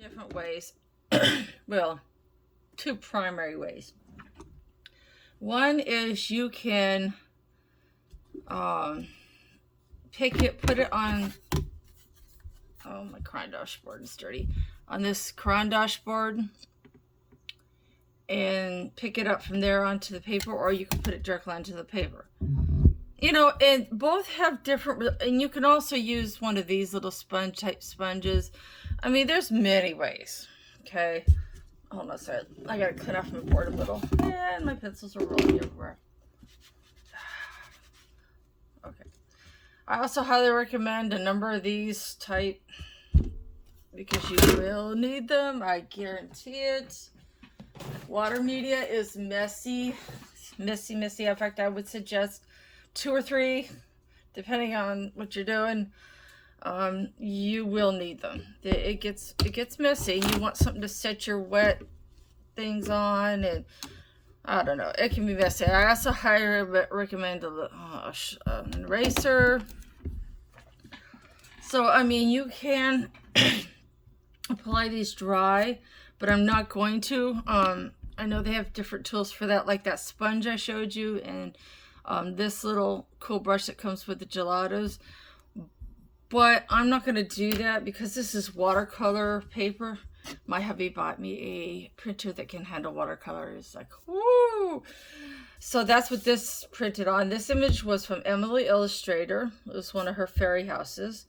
different ways. Well, two primary ways. One is you can pick it, put it on, oh, my crayon dashboard is dirty, on this crayon dashboard, and pick it up from there onto the paper, or you can put it directly onto the paper. You know, and both have different, and you can also use one of these little sponge type sponges. I mean, there's many ways. Okay, hold on a second. I gotta clean off my board a little. And my pencils are rolling everywhere. Okay. I also highly recommend a number of these type because you will need them. I guarantee it. Water media is messy. In fact, I would suggest 2 or 3, depending on what you're doing. You will need them. It gets messy. You want something to set your wet things on, and I don't know, it can be messy. I also highly recommend an eraser. So I mean, you can apply these dry, but I'm not going to. I know they have different tools for that, like that sponge I showed you, and this little cool brush that comes with the gelatos. But I'm not going to do that because this is watercolor paper. My hubby bought me a printer that can handle watercolor. It's like, woo! So that's what this printed on. This image was from Emily Illustrator. It was one of her fairy houses.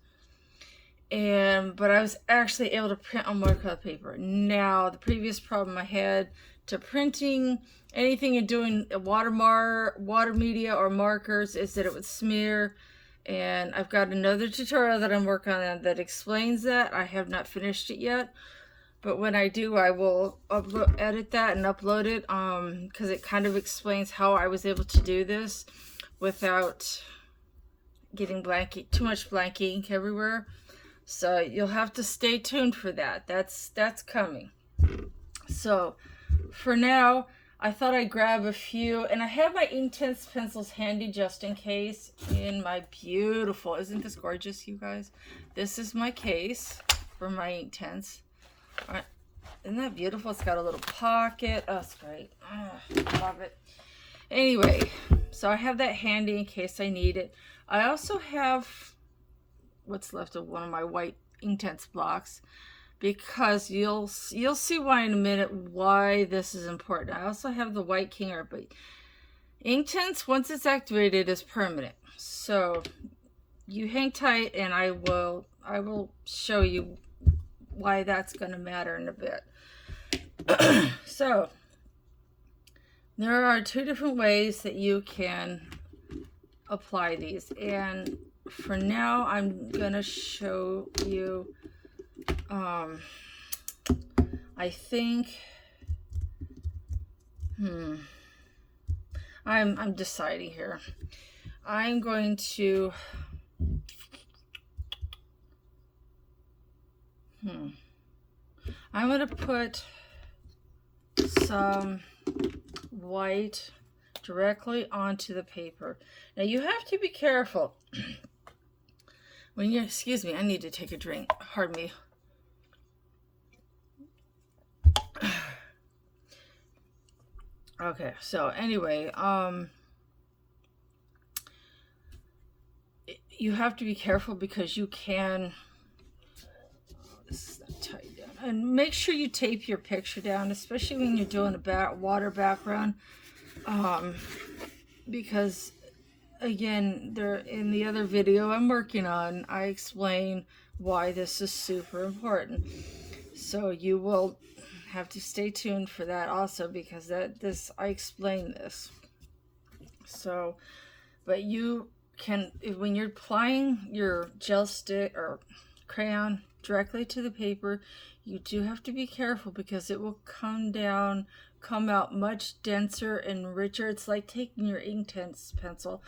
But I was actually able to print on watercolor paper. Now, the previous problem I had to printing anything and doing water media or markers is that it would smear. And I've got another tutorial that I'm working on that explains that. I have not finished it yet, but when I do, I will edit that and upload it, because it kind of explains how I was able to do this without getting too much blank ink everywhere. So you'll have to stay tuned for that. That's coming. So for now, I thought I'd grab a few, and I have my Inktense pencils handy just in case in my beautiful, isn't this gorgeous, you guys? This is my case for my Inktense. All right. Isn't that beautiful? It's got a little pocket. Oh, it's great. Oh, love it. Anyway, so I have that handy in case I need it. I also have what's left of one of my white Inktense blocks, because you'll see why in a minute why this is important. I also have the white Kinger, but Inktense, once it's activated, is permanent. So you hang tight, and I will show you why that's going to matter in a bit. So there are 2 different ways that you can apply these, and for now I'm going to show you I think I'm deciding here. I'm going to I'm going to put some white directly onto the paper. Now you have to be careful when you, excuse me, I need to take a drink. Pardon me. Okay, so anyway, you have to be careful because you can, this is not tight down, and make sure you tape your picture down, especially when you're doing a water background, because again, in the other video I'm working on, I explain why this is super important. So you will have to stay tuned for that also, because I explain this. So, but you can, when you're applying your gel stick or crayon directly to the paper, you do have to be careful because it will come out much denser and richer. It's like taking your Inktense pencil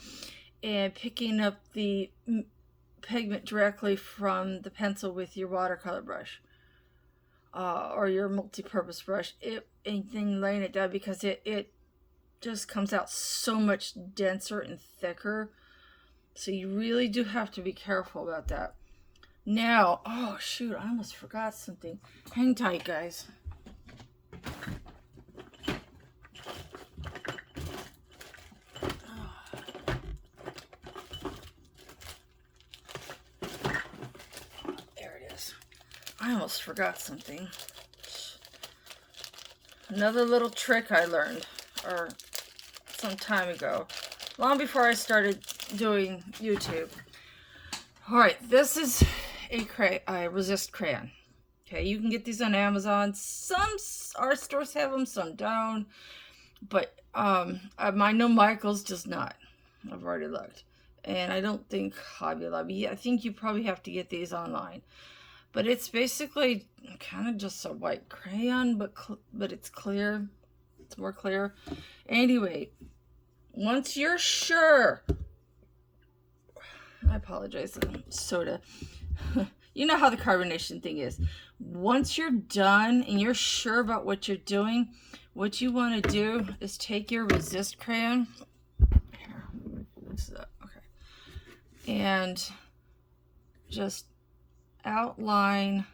and picking up the pigment directly from the pencil with your watercolor brush. Or your multi-purpose brush, and then laying it down, because it just comes out so much denser and thicker. So you really do have to be careful about that. Now, oh shoot, I almost forgot something. Hang tight, guys. There it is. I almost forgot something. Another little trick I learned, or some time ago, long before I started doing YouTube. All right, this is a resist crayon. Okay, you can get these on Amazon. Some art stores have them, some don't. But I know Michael's does not. I've already looked, and I don't think Hobby Lobby. I think you probably have to get these online. But it's basically kind of just a white crayon, but it's clear. It's more clear. Anyway, once you're sure, I apologize, soda. You know how the carbonation thing is. Once you're done and you're sure about what you're doing, what you want to do is take your resist crayon. Here, this is up. Okay. And just outline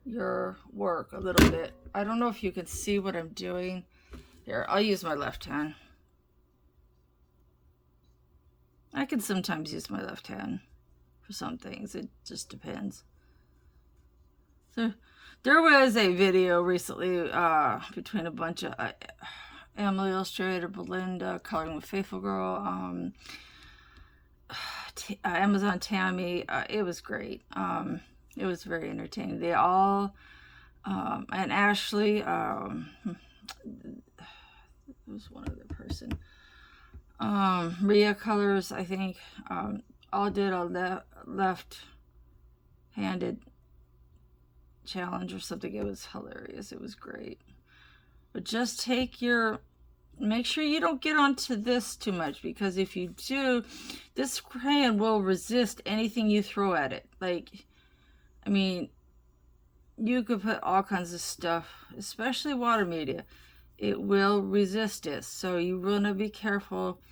your work a little bit. I don't know if you can see what I'm doing. Here, I'll use my left hand. I can sometimes use my left hand for some things. It just depends. So there was a video recently between a bunch of Emily Illustrator, Belinda, Coloring with Faithful Girl, Amazon Tammy. It was great. It was very entertaining. They all, and Ashley, there was one other person. Rhea Colors, I think, all did a left-handed challenge or something. It was hilarious. It was great. But just make sure you don't get onto this too much, because if you do, this crayon will resist anything you throw at it. Like, I mean, you could put all kinds of stuff, especially water media. It will resist it. So you want to be careful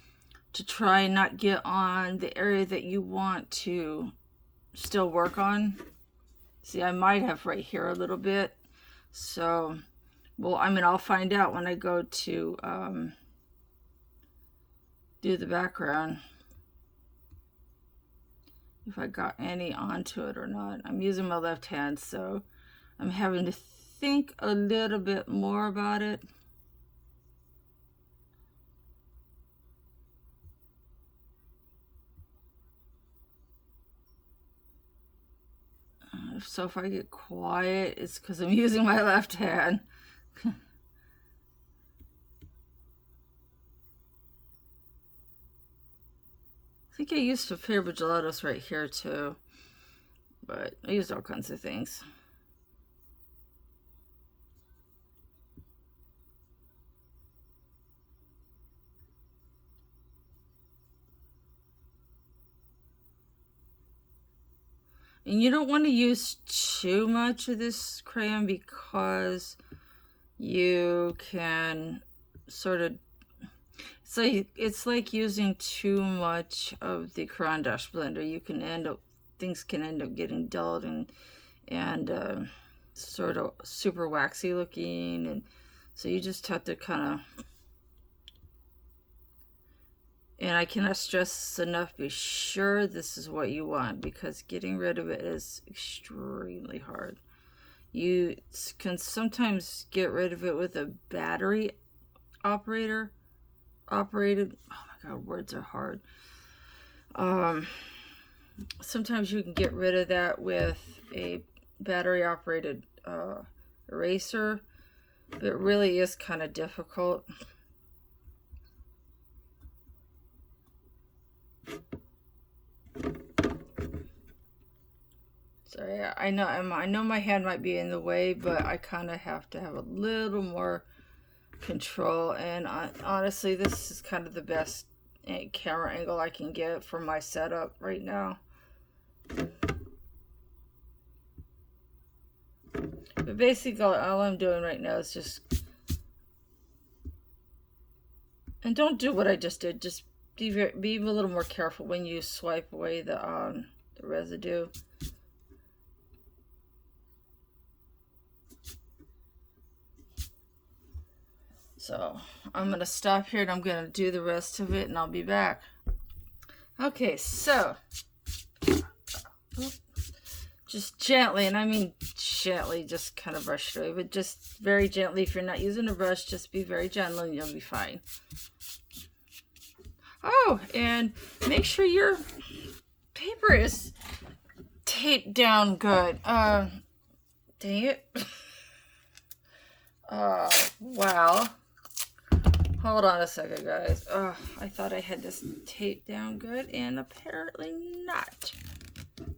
to try and not get on the area that you want to still work on. See, I might have right here a little bit. So, well, I mean, I'll find out when I go to do the background if I got any onto it or not. I'm using my left hand, so I'm having to think a little bit more about it. So if I get quiet, it's because I'm using my left hand. I think I used a faber gelatos right here too, but I used all kinds of things. And you don't want to use too much of this crayon, because you can sort of, so it's like using too much of the Crayon Dash blender. You can things can end up getting dulled and sort of super waxy looking, and so you just have to kind of, and I cannot stress enough, be sure this is what you want, because getting rid of it is extremely hard. You can sometimes get rid of it with a battery operated, oh my god, words are hard. Sometimes you can get rid of that with a battery operated eraser, but it really is kind of difficult. Sorry, I know my hand might be in the way, but I kind of have to have a little more control. And honestly, this is kind of the best camera angle I can get for my setup right now. But basically, all I'm doing right now is just, and don't do what I just did. Just be a little more careful when you swipe away the the residue. So I'm going to stop here and I'm going to do the rest of it and I'll be back. Okay, so just gently, and I mean gently, just kind of brush it away, but just very gently. If you're not using a brush, just be very gentle and you'll be fine. Oh, and make sure your paper is taped down good. Dang it. Wow. Hold on a second, guys. I thought I had this taped down good, and apparently not.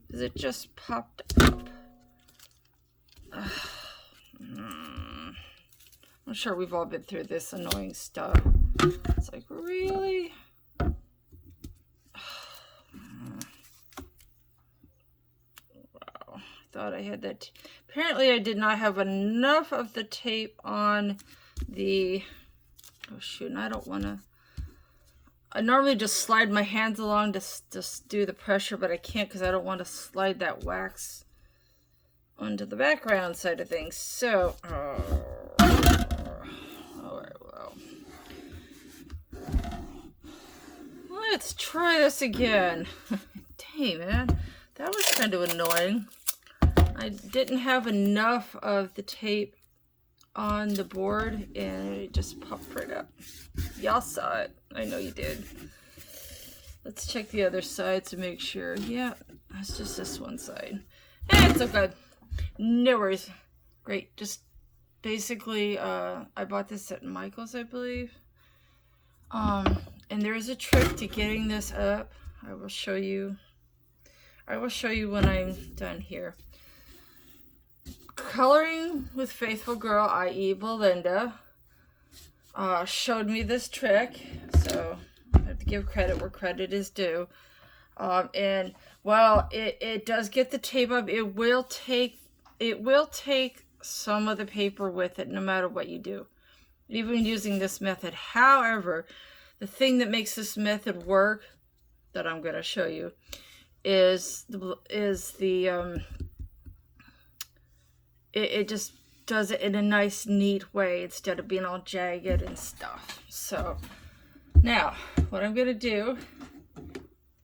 Because it just popped up. I'm sure we've all been through this annoying stuff. It's like, really? Wow. I thought I had that. Apparently I did not have enough of the tape on the... Oh shoot, and I don't want to... I normally just slide my hands along to just do the pressure, but I can't because I don't want to slide that wax onto the background side of things. So, alright, well. Let's try this again. Dang, man. That was kind of annoying. I didn't have enough of the tape on the board and it just popped right up. Y'all saw it. I know you did. Let's check the other side to make sure. Yeah, that's just this one side. It's okay. No worries. Great. Just basically, I bought this at Michael's, I believe. And there is a trick to getting this up. I will show you. I will show you when I'm done here. Coloring with Faithful Girl, i.e. Belinda, showed me this trick, so I have to give credit where credit is due. And while it does get the tape up, it will take some of the paper with it, no matter what you do, even using this method. However, the thing that makes this method work, that I'm going to show you, is it just does it in a nice, neat way instead of being all jagged and stuff. So now what I'm going to do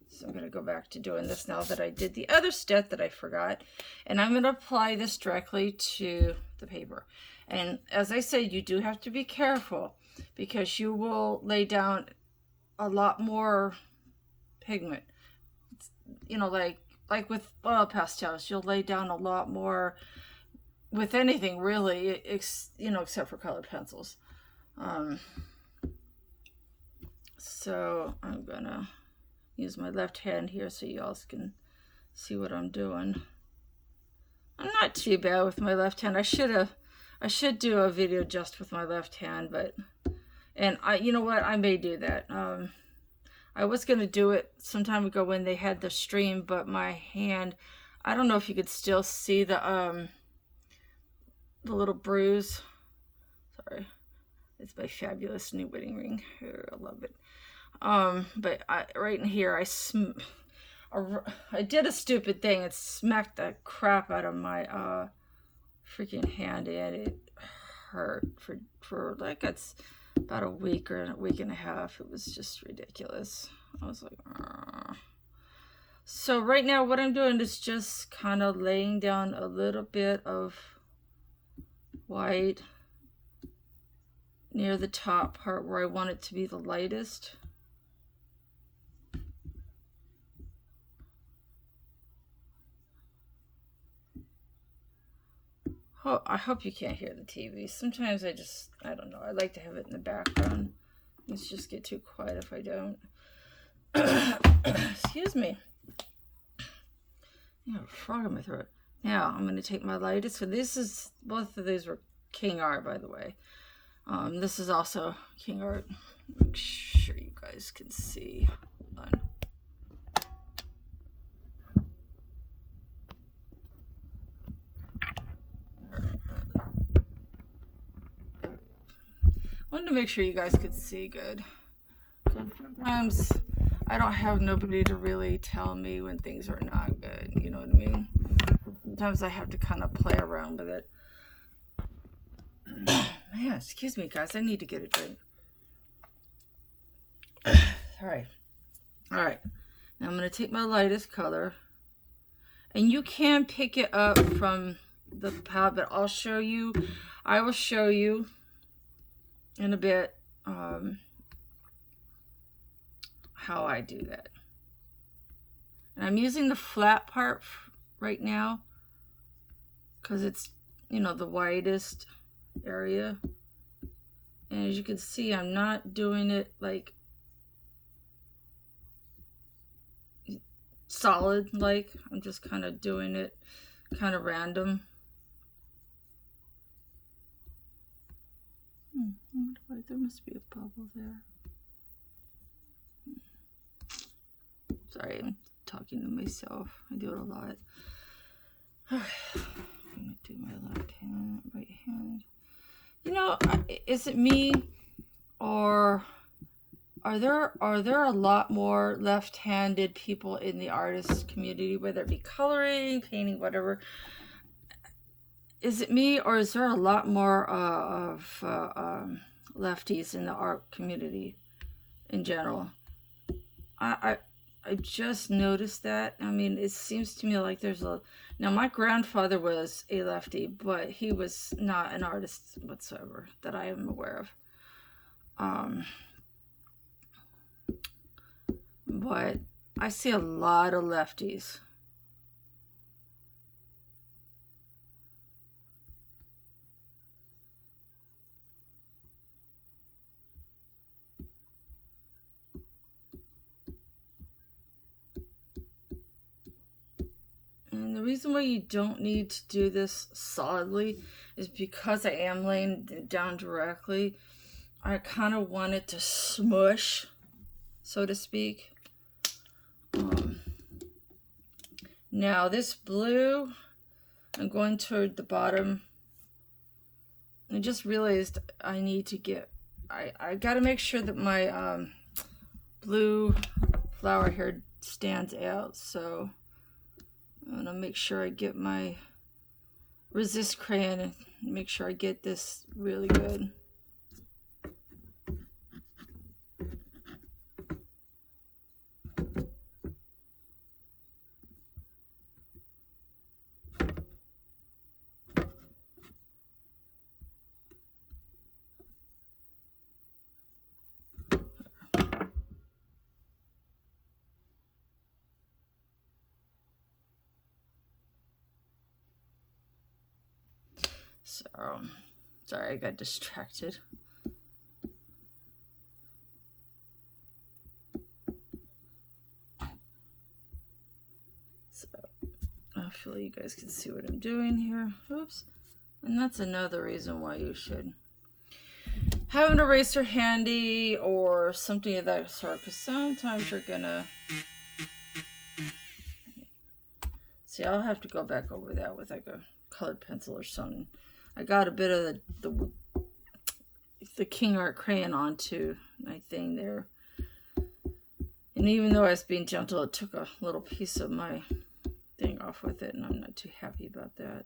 is I'm going to go back to doing this now that I did the other step that I forgot. And I'm going to apply this directly to the paper. And as I said, you do have to be careful because you will lay down a lot more pigment. You know, like with oil pastels, you'll lay down a lot more with anything really, you know, except for colored pencils. So I'm gonna use my left hand here so you all can see what I'm doing. I'm not too bad with my left hand. I should do a video just with my left hand, and you know what, I may do that. I was gonna do it some time ago when they had the stream, but my hand, I don't know if you could still see the little bruise. Sorry, it's my fabulous new wedding ring. I love it. But right in here, I did a stupid thing and smacked the crap out of my freaking hand, and it hurt for like it's about a week or a week and a half. It was just ridiculous. I was like, argh. So right now what I'm doing is just kind of laying down a little bit of white near the top part where I want it to be the lightest. Oh, I hope you can't hear the TV. Sometimes I don't know, I like to have it in the background. Let's just get too quiet if I don't. Excuse me. Yeah, a frog in my throat. Now I'm going to take my lightest. So both of these were King Art, by the way. This is also King Art. Make sure you guys can see. Hold on. Wanted to make sure you guys could see good. Sometimes I don't have nobody to really tell me when things are not good. You know what I mean? Sometimes I have to kind of play around with it. Man, excuse me, guys. I need to get a drink. All right. All right. Now I'm going to take my lightest color. And you can pick it up from the palette, but I'll show you. I will show you in a bit how I do that. And I'm using the flat part right now because it's, you know, the widest area. And as you can see, I'm not doing it like solid, like I'm just kind of doing it kind of random. There must be a bubble there. Sorry, I'm talking to myself. I do it a lot. I'm gonna do my left hand, right hand. You know, is it me, or are there a lot more left-handed people in the artist community, whether it be coloring, painting, whatever? Is it me, or is there a lot more of lefties in the art community in general? I just noticed that. I mean, it seems to me like there's a... Now, my grandfather was a lefty, but he was not an artist whatsoever that I am aware of. But I see a lot of lefties. And the reason why you don't need to do this solidly is because I am laying it down directly. I kind of want it to smush, so to speak. Now this blue, I'm going toward the bottom. I just realized I need to get, I got to make sure that my blue flower here stands out. So I'm going to make sure I get my resist crayon and make sure I get this really good. So, sorry, I got distracted. So, hopefully you guys can see what I'm doing here. Oops. And that's another reason why you should have an eraser handy or something of that sort, because sometimes you're gonna... See, I'll have to go back over that with like a colored pencil or something. I got a bit of the King Art crayon onto my thing there. And even though I was being gentle, it took a little piece of my thing off with it, and I'm not too happy about that.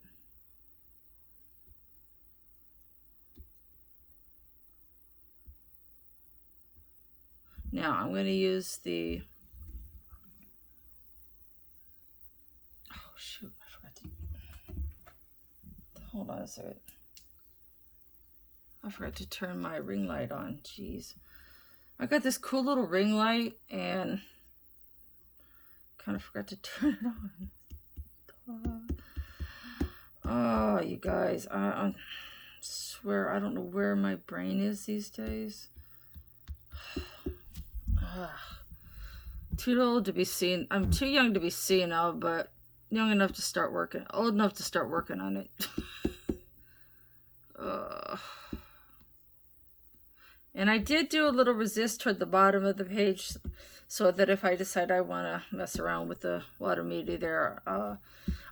Now I'm going to use the... Oh, shoot. I forgot to... Hold on a second. I forgot to turn my ring light on. Jeez. I got this cool little ring light and kind of forgot to turn it on. Oh, you guys. I swear I don't know where my brain is these days. Too old to be seen. I'm too young to be senile, but young enough to start working. Old enough to start working on it. And I did do a little resist toward the bottom of the page so that if I decide I want to mess around with the water media there,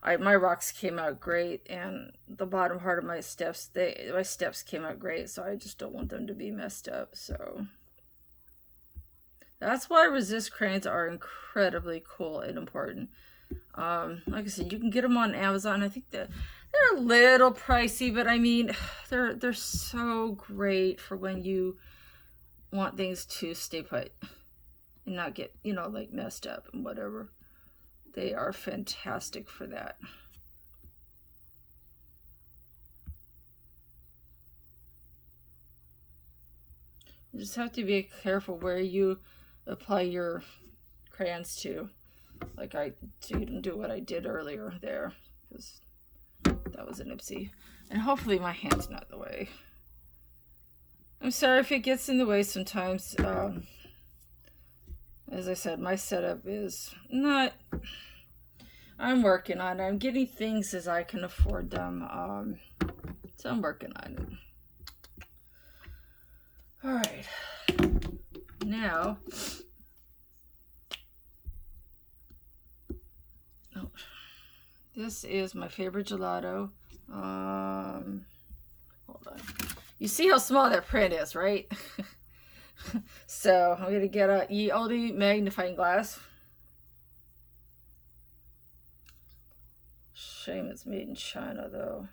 my rocks came out great, and the bottom part of my steps, my steps came out great, so I just don't want them to be messed up. So That's why resist crayons are incredibly cool and important. Like I said, you can get them on Amazon. I think that they're a little pricey, but I mean, they're so great for when you want things to stay put and not get, you know, like messed up and whatever. They are fantastic for that. You just have to be careful where you apply your crayons to. Like I didn't do what I did earlier there, because that was an oopsie. And hopefully my hand's not in the way. I'm sorry if it gets in the way sometimes. As I said, my setup is not... I'm working on it. I'm getting things as I can afford them. So I'm working on it. Alright. Now... Oh, this is my favorite gelato. Hold on. You see how small that print is, right? So I'm gonna get a ELD magnifying glass. Shame it's made in China though.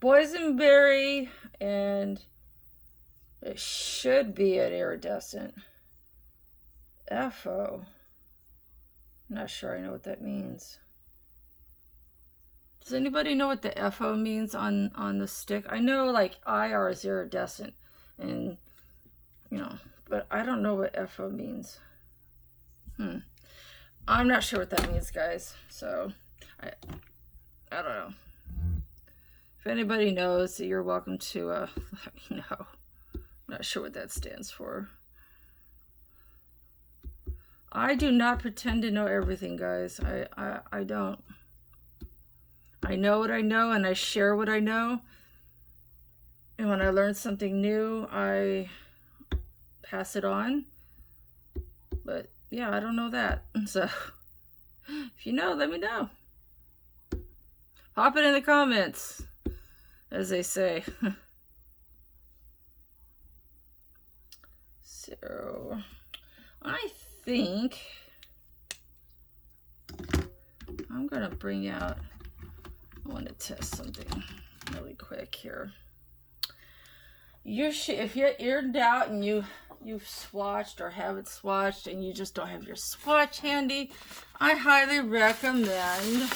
Boysenberry, and it should be an iridescent. FO. Not sure I know what that means. Does anybody know what the FO means on the stick? I know like IR is iridescent, and you know, but I don't know what FO means. I'm not sure what that means, guys. So I don't know. If anybody knows, you're welcome to let me know. I'm not sure what that stands for. I do not pretend to know everything, guys. I don't. I know what I know, and I share what I know. And when I learn something new, I pass it on. But yeah, I don't know that. So if you know, let me know. Pop it in the comments, as they say. So I think I'm gonna bring out... I want to test something really quick here. If you're in doubt and you've swatched or haven't swatched and you just don't have your swatch handy, I highly recommend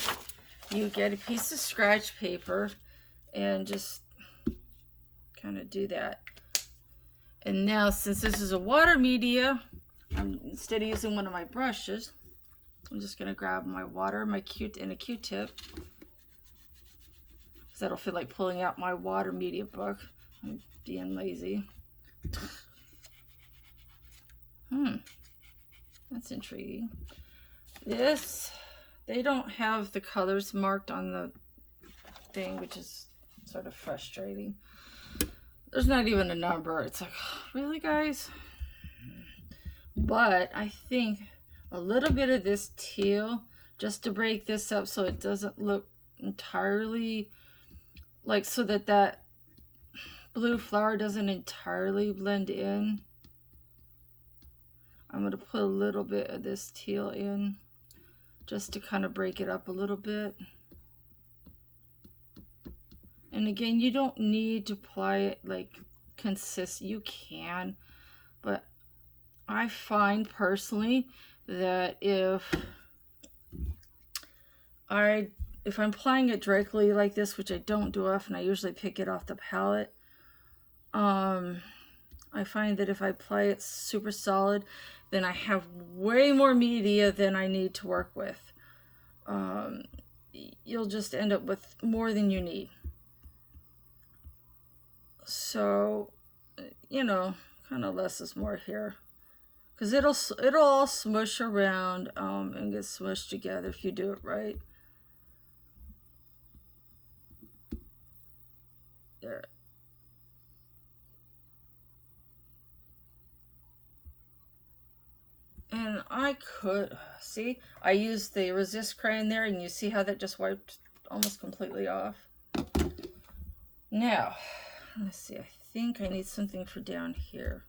you get a piece of scratch paper and just kind of do that. And now, since this is a water media, instead of using one of my brushes, I'm just going to grab my water, and a Q-tip. That'll feel like pulling out my water media book. I'm being lazy. That's intriguing. This, they don't have the colors marked on the thing, which is sort of frustrating. There's not even a number. It's like, really, guys? But I think a little bit of this teal, just to break this up so it doesn't look entirely... like, so that blue flower doesn't entirely blend in. I'm going to put a little bit of this teal in just to kind of break it up a little bit. And again, you don't need to apply it like consistent. You can, but I find personally that if I'm applying it directly like this, which I don't do often, I usually pick it off the palette. I find that if I apply it super solid, then I have way more media than I need to work with. You'll just end up with more than you need. So, you know, kind of less is more here. Because it'll all smush around and get smushed together if you do it right. There. And I could, see, I used the resist crayon there, and you see how that just wiped almost completely off. Now, let's see, I think I need something for down here.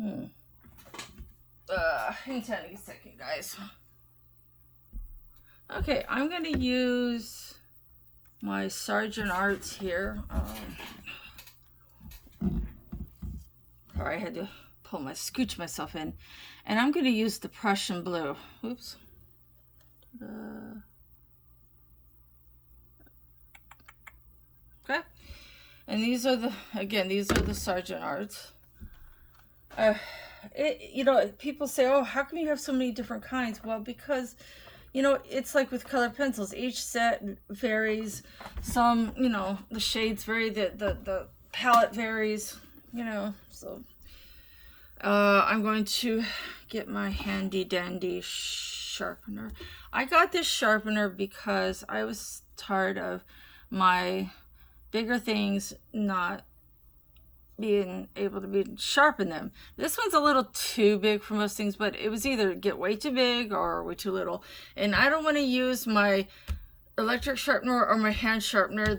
Hang on a second, guys. Okay, I'm going to use my Sergeant Arts here. Sorry, I had to scooch myself in. And I'm going to use the Prussian blue. Oops. Okay. And these are the Sergeant Arts. You know, people say, oh, how come you have so many different kinds? Well, because, you know, it's like with color pencils. Each set varies. Some, you know, the shades vary, the palette varies, you know. So I'm going to get my handy dandy sharpener. I got this sharpener because I was tired of my bigger things not being able to sharpen them. This one's a little too big for most things, but it was either get way too big or way too little. And I don't want to use my electric sharpener or my hand sharpener,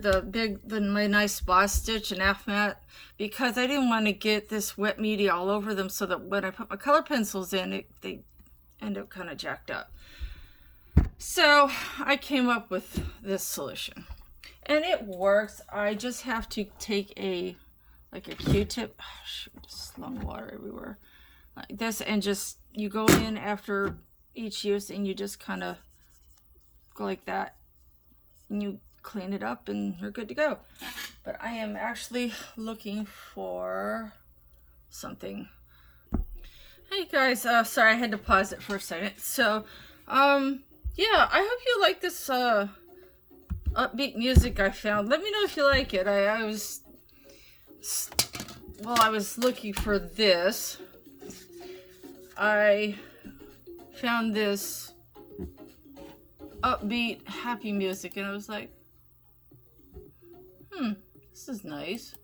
my nice Boss Stitch and Afmat, because I didn't want to get this wet media all over them, so that when I put my color pencils in, they end up kind of jacked up. So I came up with this solution, and it works. I just have to take a Q-tip, oh shoot, just slung water everywhere, like this, and just, you go in after each use and you just kind of go like that, and you clean it up and you're good to go. But I am actually looking for something. Hey guys, sorry I had to pause it for a second. So yeah, I hope you like this upbeat music I found. Let me know if you like it. I was looking for this, I found this upbeat, happy music, and I was like, this is nice.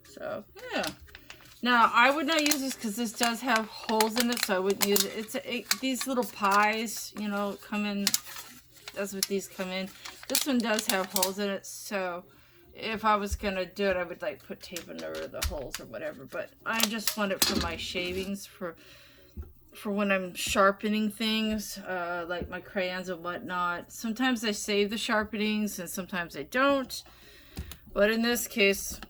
So, yeah. Now, I would not use this because this does have holes in it, so I wouldn't use it. These little pies, you know, come in, that's what these come in. This one does have holes in it, so if I was gonna do it, I would like put tape under the holes or whatever. But I just want it for my shavings, for when I'm sharpening things, like my crayons and whatnot. Sometimes I save the sharpenings and sometimes I don't. But in this case,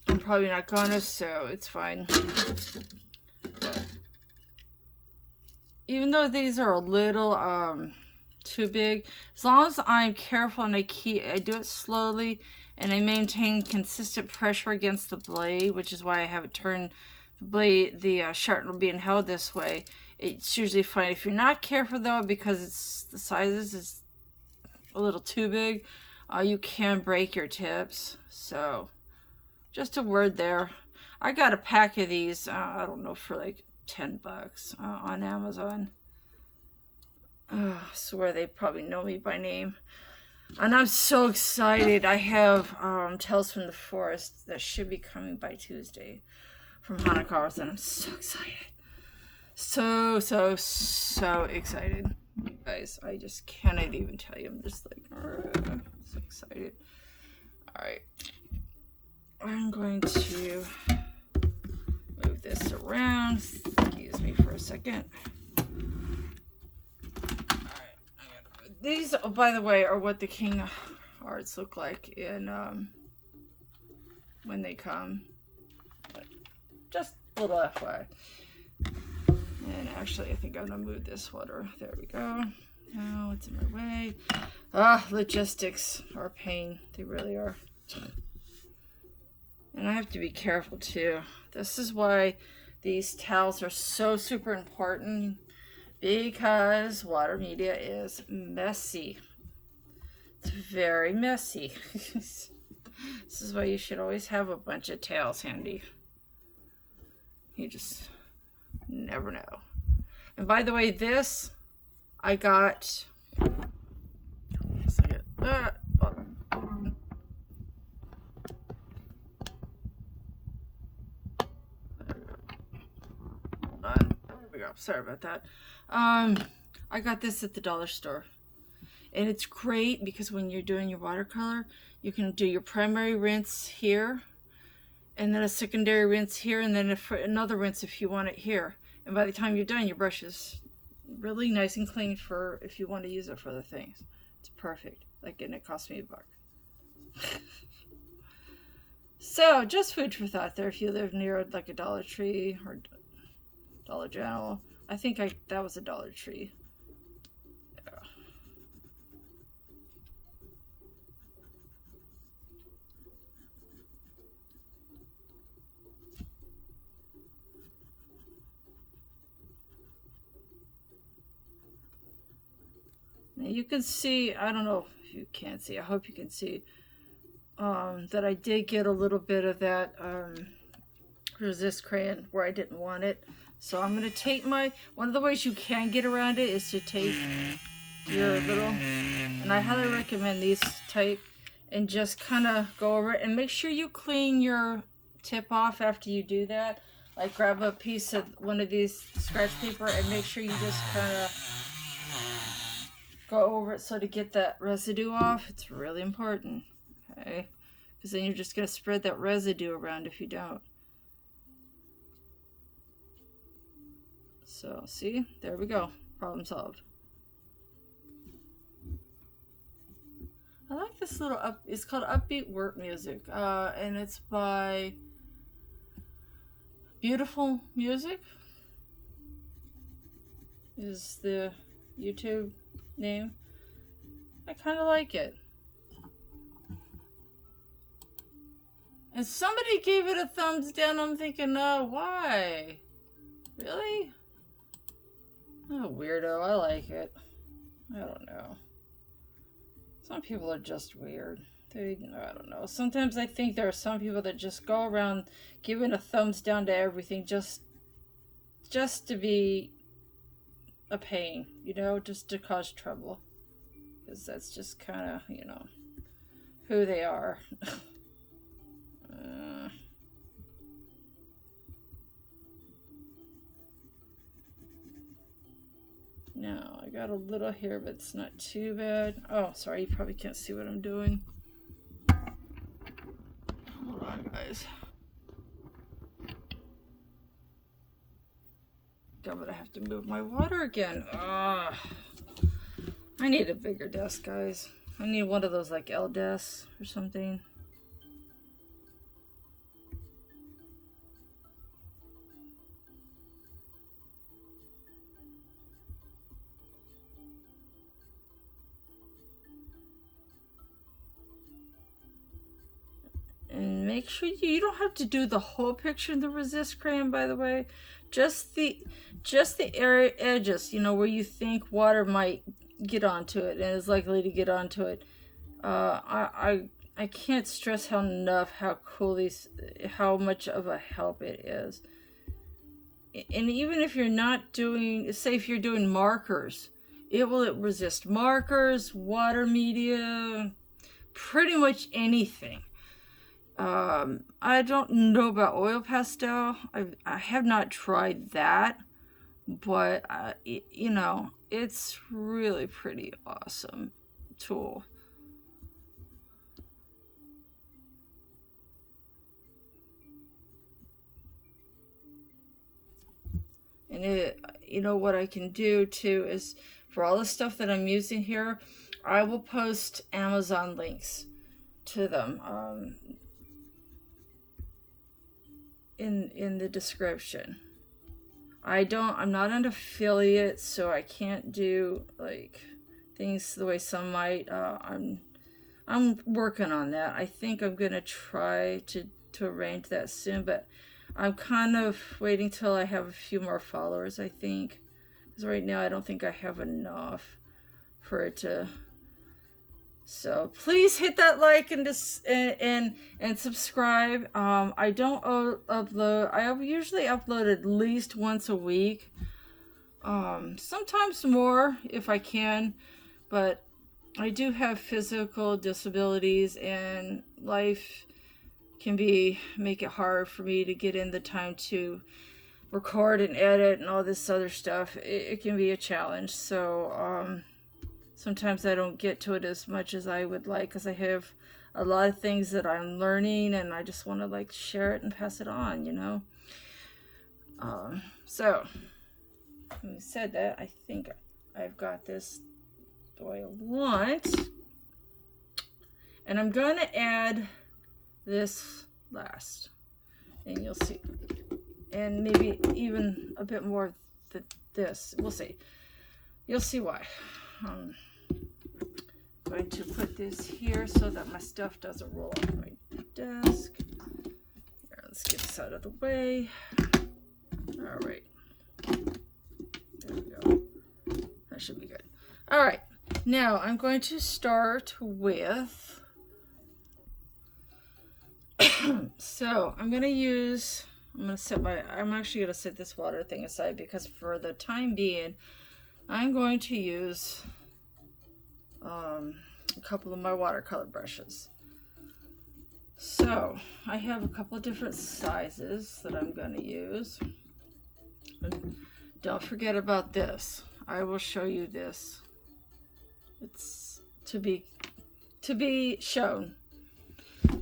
I'm probably not gonna, so it's fine. But even though these are a little too big, as long as I'm careful and I do it slowly and I maintain consistent pressure against the blade, which is why I have it turned the blade, the sharpener being held this way. It's usually fine. If you're not careful though, because the sizes is a little too big, you can break your tips. So just a word there. I got a pack of these, I don't know, for like 10 bucks on Amazon. I swear they probably know me by name. And I'm so excited. I have Tales from the Forest that should be coming by Tuesday from Hanukkah, and I'm so excited. So excited. You guys, I just cannot even tell you. I'm just like, so excited. Alright. I'm going to move this around. Excuse me for a second. These, oh, by the way, are what the King Arts look like in when they come. But just a little FYI. And actually, I think I'm gonna move this water. There we go. Now it's in my way. Logistics are a pain. They really are. And I have to be careful too. This is why these towels are so super important. Because water media is messy. It's very messy. This is why you should always have a bunch of towels handy. You just never know. And by the way, this I got. Sorry about that. I got this at the dollar store, and it's great because when you're doing your watercolor, you can do your primary rinse here, and then a secondary rinse here, and then another rinse if you want it here. And by the time you're done, your brush is really nice and clean for if you want to use it for other things. It's perfect. Like, and it cost me $1. So, just food for thought there if you live near like a Dollar Tree or Dollar General. I think that was a Dollar Tree. Yeah. Now you can see, I don't know if you can see, I hope you can see, that I did get a little bit of that resist crayon where I didn't want it. So I'm going to take one of the ways you can get around it is to take your little, and I highly recommend these type, and just kind of go over it, and make sure you clean your tip off after you do that. Like, grab a piece of one of these scratch paper and make sure you just kind of go over it so to get that residue off. It's really important, okay? Because then you're just going to spread that residue around if you don't. So, see? There we go. Problem solved. I like this little it's called Upbeat Work Music, and it's by Beautiful Music is the YouTube name. I kind of like it. And somebody gave it a thumbs down. I'm thinking, oh, why? Really? Oh, weirdo. I like it. I don't know. Some people are just weird. I don't know. Sometimes I think there are some people that just go around giving a thumbs down to everything just to be a pain, you know, just to cause trouble. Because that's just kind of, you know, who they are. Now, I got a little here, but it's not too bad. Oh, sorry, you probably can't see what I'm doing. Hold on, guys. I'm gonna have to move my water again. I need a bigger desk, guys. I need one of those like L desks or something. And make sure you don't have to do the whole picture in the resist crayon, by the way. Just the area edges, you know, where you think water might get onto it and is likely to get onto it. I can't stress enough how cool how much of a help it is. And even if you're not doing, say if you're doing markers, it will resist markers, water media, pretty much anything. I don't know about oil pastel. I have not tried that, but you know, it's really pretty awesome tool. And you know what I can do too is, for all the stuff that I'm using here, I will post Amazon links to them in the description. I'm not an affiliate, so I can't do like things the way some might. I'm working on that. I think I'm gonna try to arrange that soon, but I'm kind of waiting till I have a few more followers, I think, because right now I don't think I have enough for it to. So please hit that like and subscribe. I don't upload. I usually upload at least once a week. Sometimes more if I can, but I do have physical disabilities, and life can make it hard for me to get in the time to record and edit and all this other stuff. It can be a challenge. So sometimes I don't get to it as much as I would like, because I have a lot of things that I'm learning, and I just want to like share it and pass it on, you know. So having said that, I think I've got this the way I want, and I'm going to add this last, and you'll see, and maybe even a bit more of this. We'll see. You'll see why. I'm going to put this here so that my stuff doesn't roll off my desk. Here, let's get this out of the way. All right. There we go. That should be good. All right. Now I'm going to start with, so I'm actually going to set this water thing aside because for the time being, I'm going to use a couple of my watercolor brushes. So I have a couple of different sizes that I'm going to use. And don't forget about this. I will show you this. It's to be shown.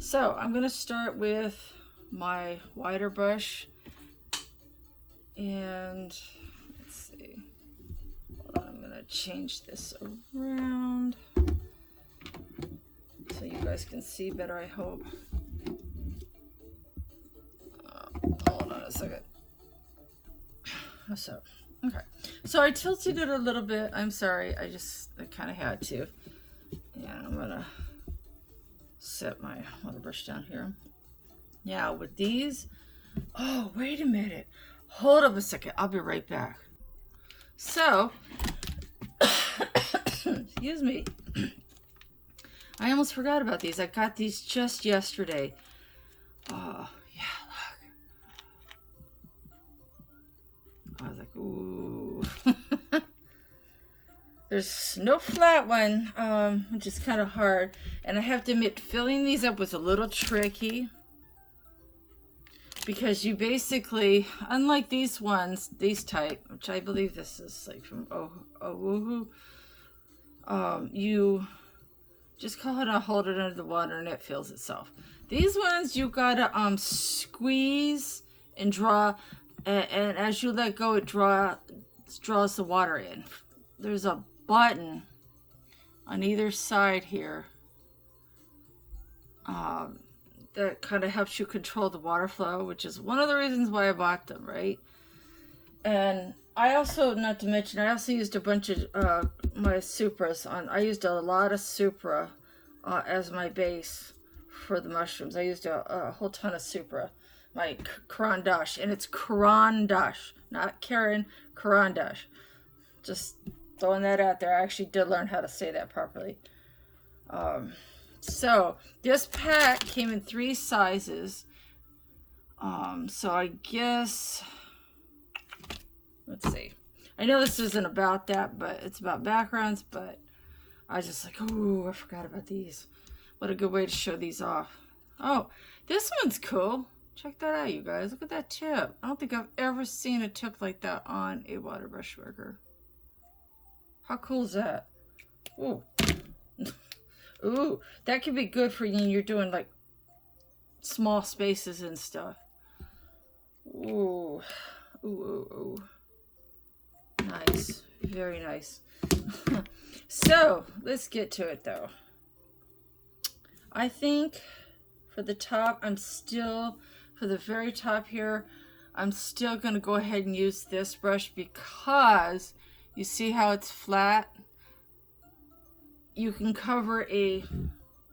So I'm going to start with my wider brush, and let's see. I'm going to change this around so you guys can see better, I hope. Hold on a second. So, okay. So I tilted it a little bit. I'm sorry. I kind of had to. And I'm going to set my water brush down here. Now with these, oh, wait a minute. Hold up a second. I'll be right back. So, excuse me. I almost forgot about these. I got these just yesterday. Oh, yeah, look. I was like, ooh. There's no flat one, which is kind of hard. And I have to admit, filling these up was a little tricky. Because you basically, unlike these ones, these type, which I believe this is like from Woohoo, you just hold it under the water and it fills itself. These ones you gotta squeeze and draw, and as you let go, it draws the water in. There's a button on either side here that kind of helps you control the water flow, which is one of the reasons why I bought them, right? And I also, not to mention, I also used a bunch of my Supras on. I used a lot of Supra as my base for the mushrooms. I used a whole ton of Supra, my Crayon Dash, and it's Crayon Dash, not Karen, Crayon Dash. Just throwing that out there. I actually did learn how to say that properly. So this pack came in 3 sizes. So I guess, let's see. I know this isn't about that, but it's about backgrounds, but I was just like, oh, I forgot about these. What a good way to show these off. Oh, this one's cool. Check that out, you guys. Look at that tip. I don't think I've ever seen a tip like that on a water brush worker. How cool is that? Ooh. Ooh, that could be good for you when you're doing like small spaces and stuff. Ooh. Ooh, ooh, ooh. Nice. Very nice. So, let's get to it though. I think for the top, for the very top here, I'm still going to go ahead and use this brush because you see how it's flat? You can cover a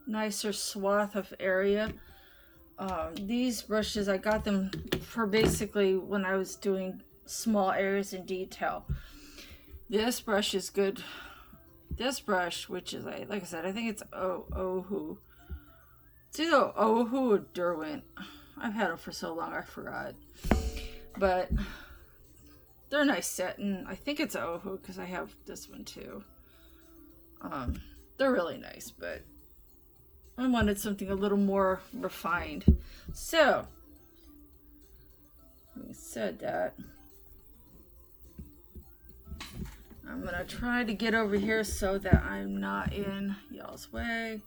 nicer swath of area. These brushes, I got them for basically when I was doing small areas in detail. This brush is good. This brush, which is, like I said, I think it's Ohu. It's either Ohu or Derwent. I've had them for so long, I forgot. But they're nice set, and I think it's Ohu because I have this one too. They're really nice, but I wanted something a little more refined. So, having said that, I'm going to try to get over here so that I'm not in y'all's way.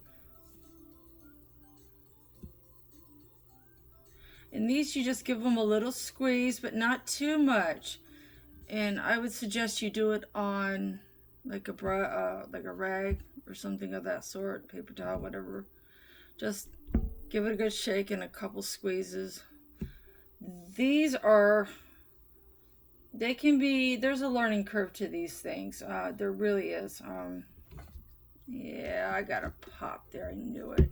And these you just give them a little squeeze, but not too much. And I would suggest you do it on like a rag or something of that sort, paper towel, whatever. Just give it a good shake and a couple squeezes. These are, they can be, there's a learning curve to these things. There really is. Yeah, I got a pop there. I knew it.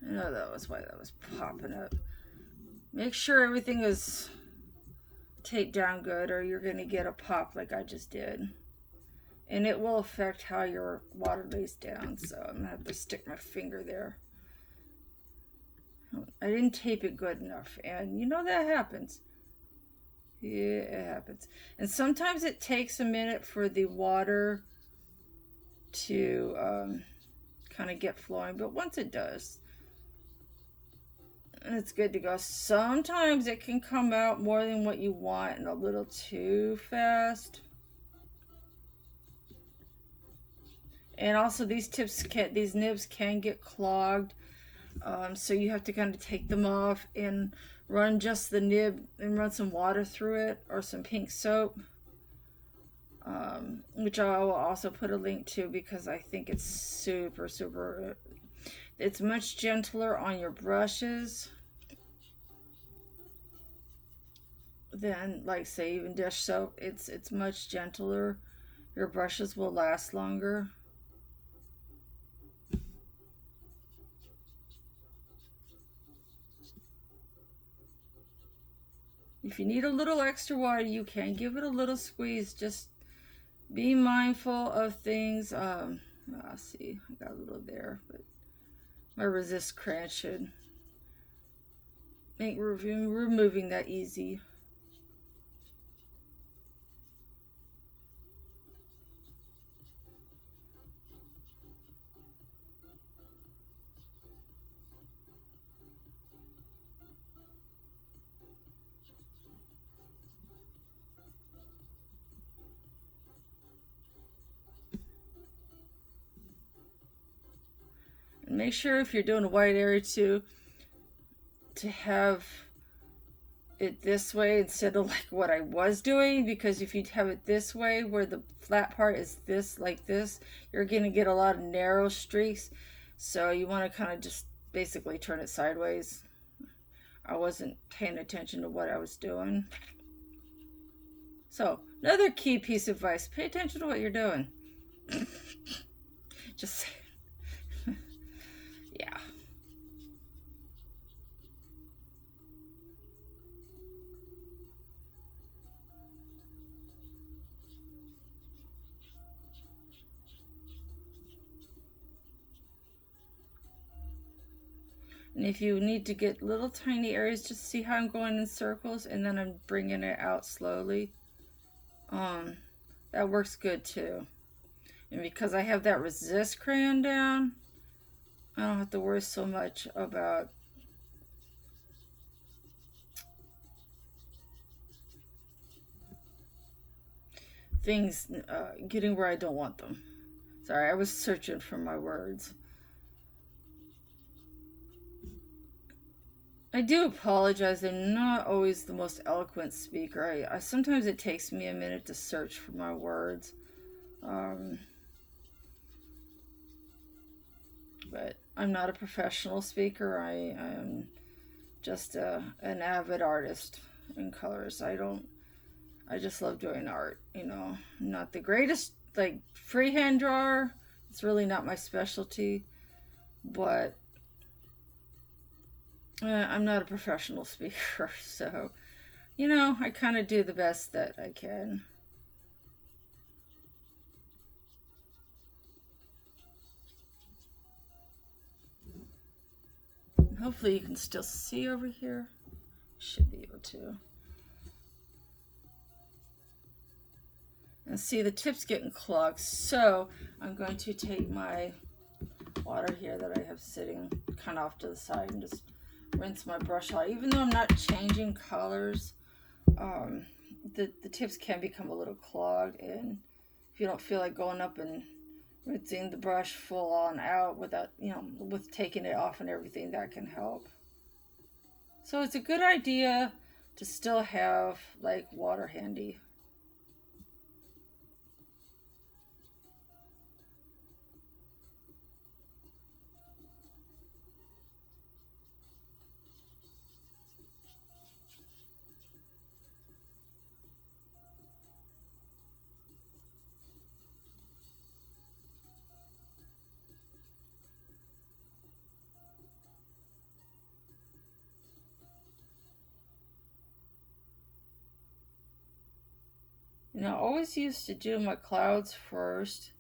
I know that was why that was popping up. Make sure everything is taped down good, or you're going to get a pop like I just did. And it will affect how your water lays down, so I'm going to have to stick my finger there. I didn't tape it good enough, and you know that happens. Yeah, it happens. And sometimes it takes a minute for the water to kind of get flowing, but once it does, it's good to go. Sometimes it can come out more than what you want and a little too fast. And also these nibs can get clogged. So you have to kind of take them off and run just the nib and run some water through it, or some pink soap, which I will also put a link to, because I think it's super, super, it's much gentler on your brushes than, like, say, even dish soap. It's much gentler. Your brushes will last longer. If you need a little extra water, you can give it a little squeeze. Just be mindful of things. I'll see, I got a little there, but my resist crayon should make removing that easy. And make sure, if you're doing a white area too, to have it this way instead of like what I was doing, because if you have it this way where the flat part is this, like this, you're gonna get a lot of narrow streaks. So you want to kind of just basically turn it sideways. I wasn't paying attention to what I was doing. So another key piece of advice: pay attention to what you're doing. Just yeah. And if you need to get little tiny areas, just see how I'm going in circles and then I'm bringing it out slowly. That works good too. And because I have that resist crayon down, I don't have to worry so much about things getting where I don't want them. Sorry, I was searching for my words. I do apologize. I'm not always the most eloquent speaker. I sometimes it takes me a minute to search for my words. But I'm not a professional speaker. I am just an avid artist in colors. I just love doing art, you know. I'm not the greatest, like, freehand drawer. It's really not my specialty. But I'm not a professional speaker, so, you know, I kind of do the best that I can. Hopefully you can still see over here. Should be able to. And see, the tip's getting clogged, so I'm going to take my water here that I have sitting kind of off to the side and just rinse my brush out. Even though I'm not changing colors, the tips can become a little clogged, and if you don't feel like going up and rinsing the brush full on out without, you know, with taking it off and everything, that can help. So it's a good idea to still have like water handy. You know, I always used to do my clouds first,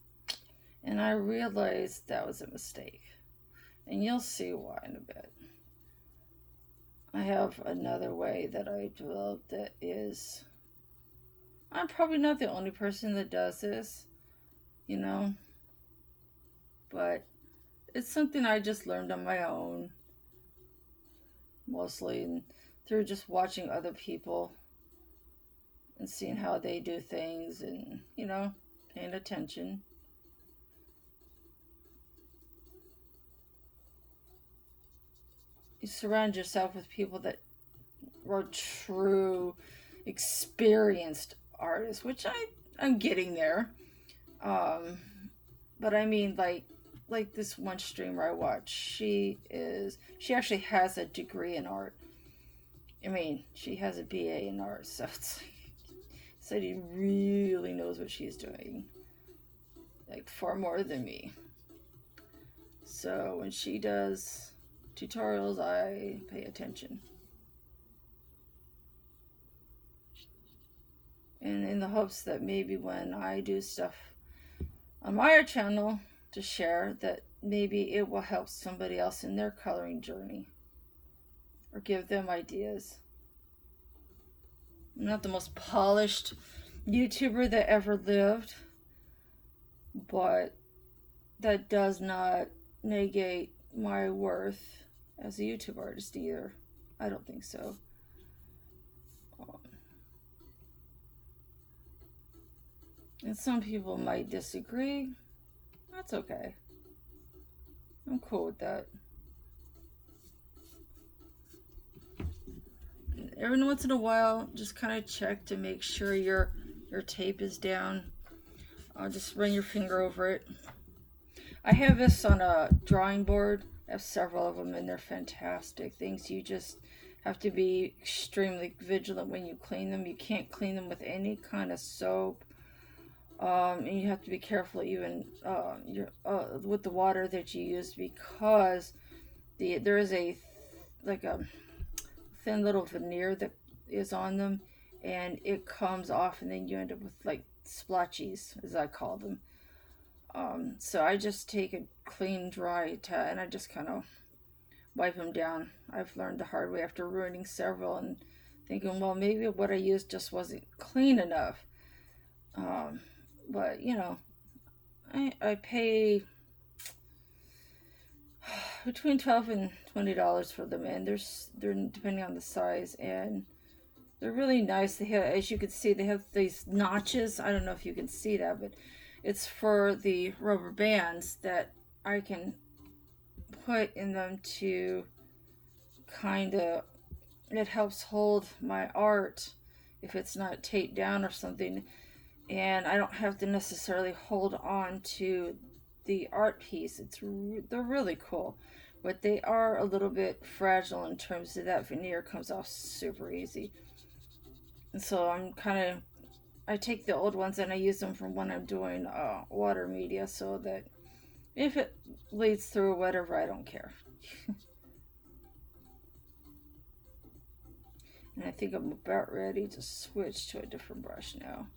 and I realized that was a mistake. And you'll see why in a bit. I have another way that I developed that is, I'm probably not the only person that does this, you know, but it's something I just learned on my own, mostly, and through just watching other people and seeing how they do things and, you know, paying attention. You surround yourself with people that are true, experienced artists, which I'm getting there. Um, but I mean, like this one streamer I watch, she actually has a degree in art. I mean, she has a BA in art, so it's like, she really knows what she's doing, like far more than me. So when she does tutorials, I pay attention. And in the hopes that maybe when I do stuff on my channel to share, that maybe it will help somebody else in their coloring journey or give them ideas. I'm not the most polished YouTuber that ever lived, but that does not negate my worth as a YouTube artist either. I don't think so. And some people might disagree. That's okay. I'm cool with that. Every once in a while, just kind of check to make sure your tape is down. Just run your finger over it. I have this on a drawing board. I have several of them, and they're fantastic things. You just have to be extremely vigilant when you clean them. You can't clean them with any kind of soap. And you have to be careful even with the water that you use, because there is a thin little veneer that is on them, and it comes off, and then you end up with like splotchies, as I call them. So I just take a clean, dry towel and I just kind of wipe them down. I've learned the hard way after ruining several and thinking, well, maybe what I used just wasn't clean enough. But you know, I pay between $12 and $20 for them, and they're depending on the size, and they're really nice. They have, as you can see, they have these notches. I don't know if you can see that, but it's for the rubber bands that I can put in them to kind of, it helps hold my art if it's not taped down or something, and I don't have to necessarily hold on to the art piece. They're really cool, but they are a little bit fragile in terms of that veneer comes off super easy. And so I take the old ones and I use them from when I'm doing water media, so that if it bleeds through or whatever, I don't care. And I think I'm about ready to switch to a different brush now.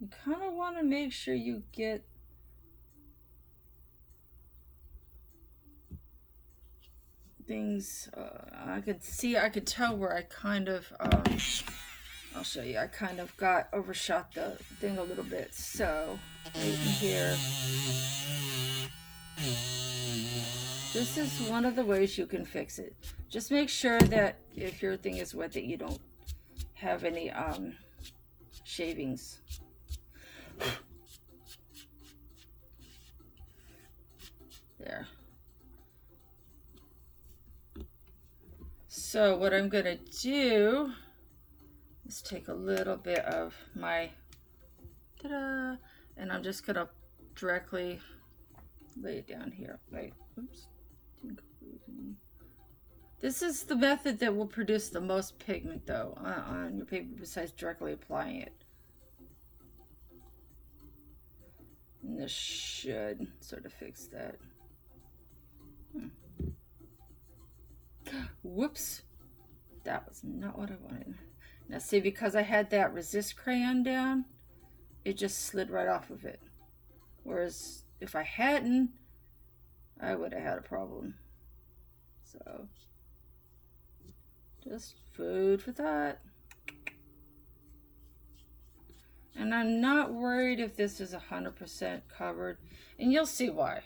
You kind of want to make sure you get things, I could tell where I kind of, I'll show you, I kind of got overshot the thing a little bit, so right in here, this is one of the ways you can fix it. Just make sure that if your thing is wet, that you don't have any shavings. There. So what I'm going to do is take a little bit of my, ta-da, and I'm just going to directly lay it down here. Right. Oops. This is the method that will produce the most pigment, though, on your paper besides directly applying it. And this should sort of fix that. Whoops. That was not what I wanted. Now see, because I had that resist crayon down, it just slid right off of it. Whereas if I hadn't, I would have had a problem. So, just food for thought. And I'm not worried if this is 100% covered. And you'll see why.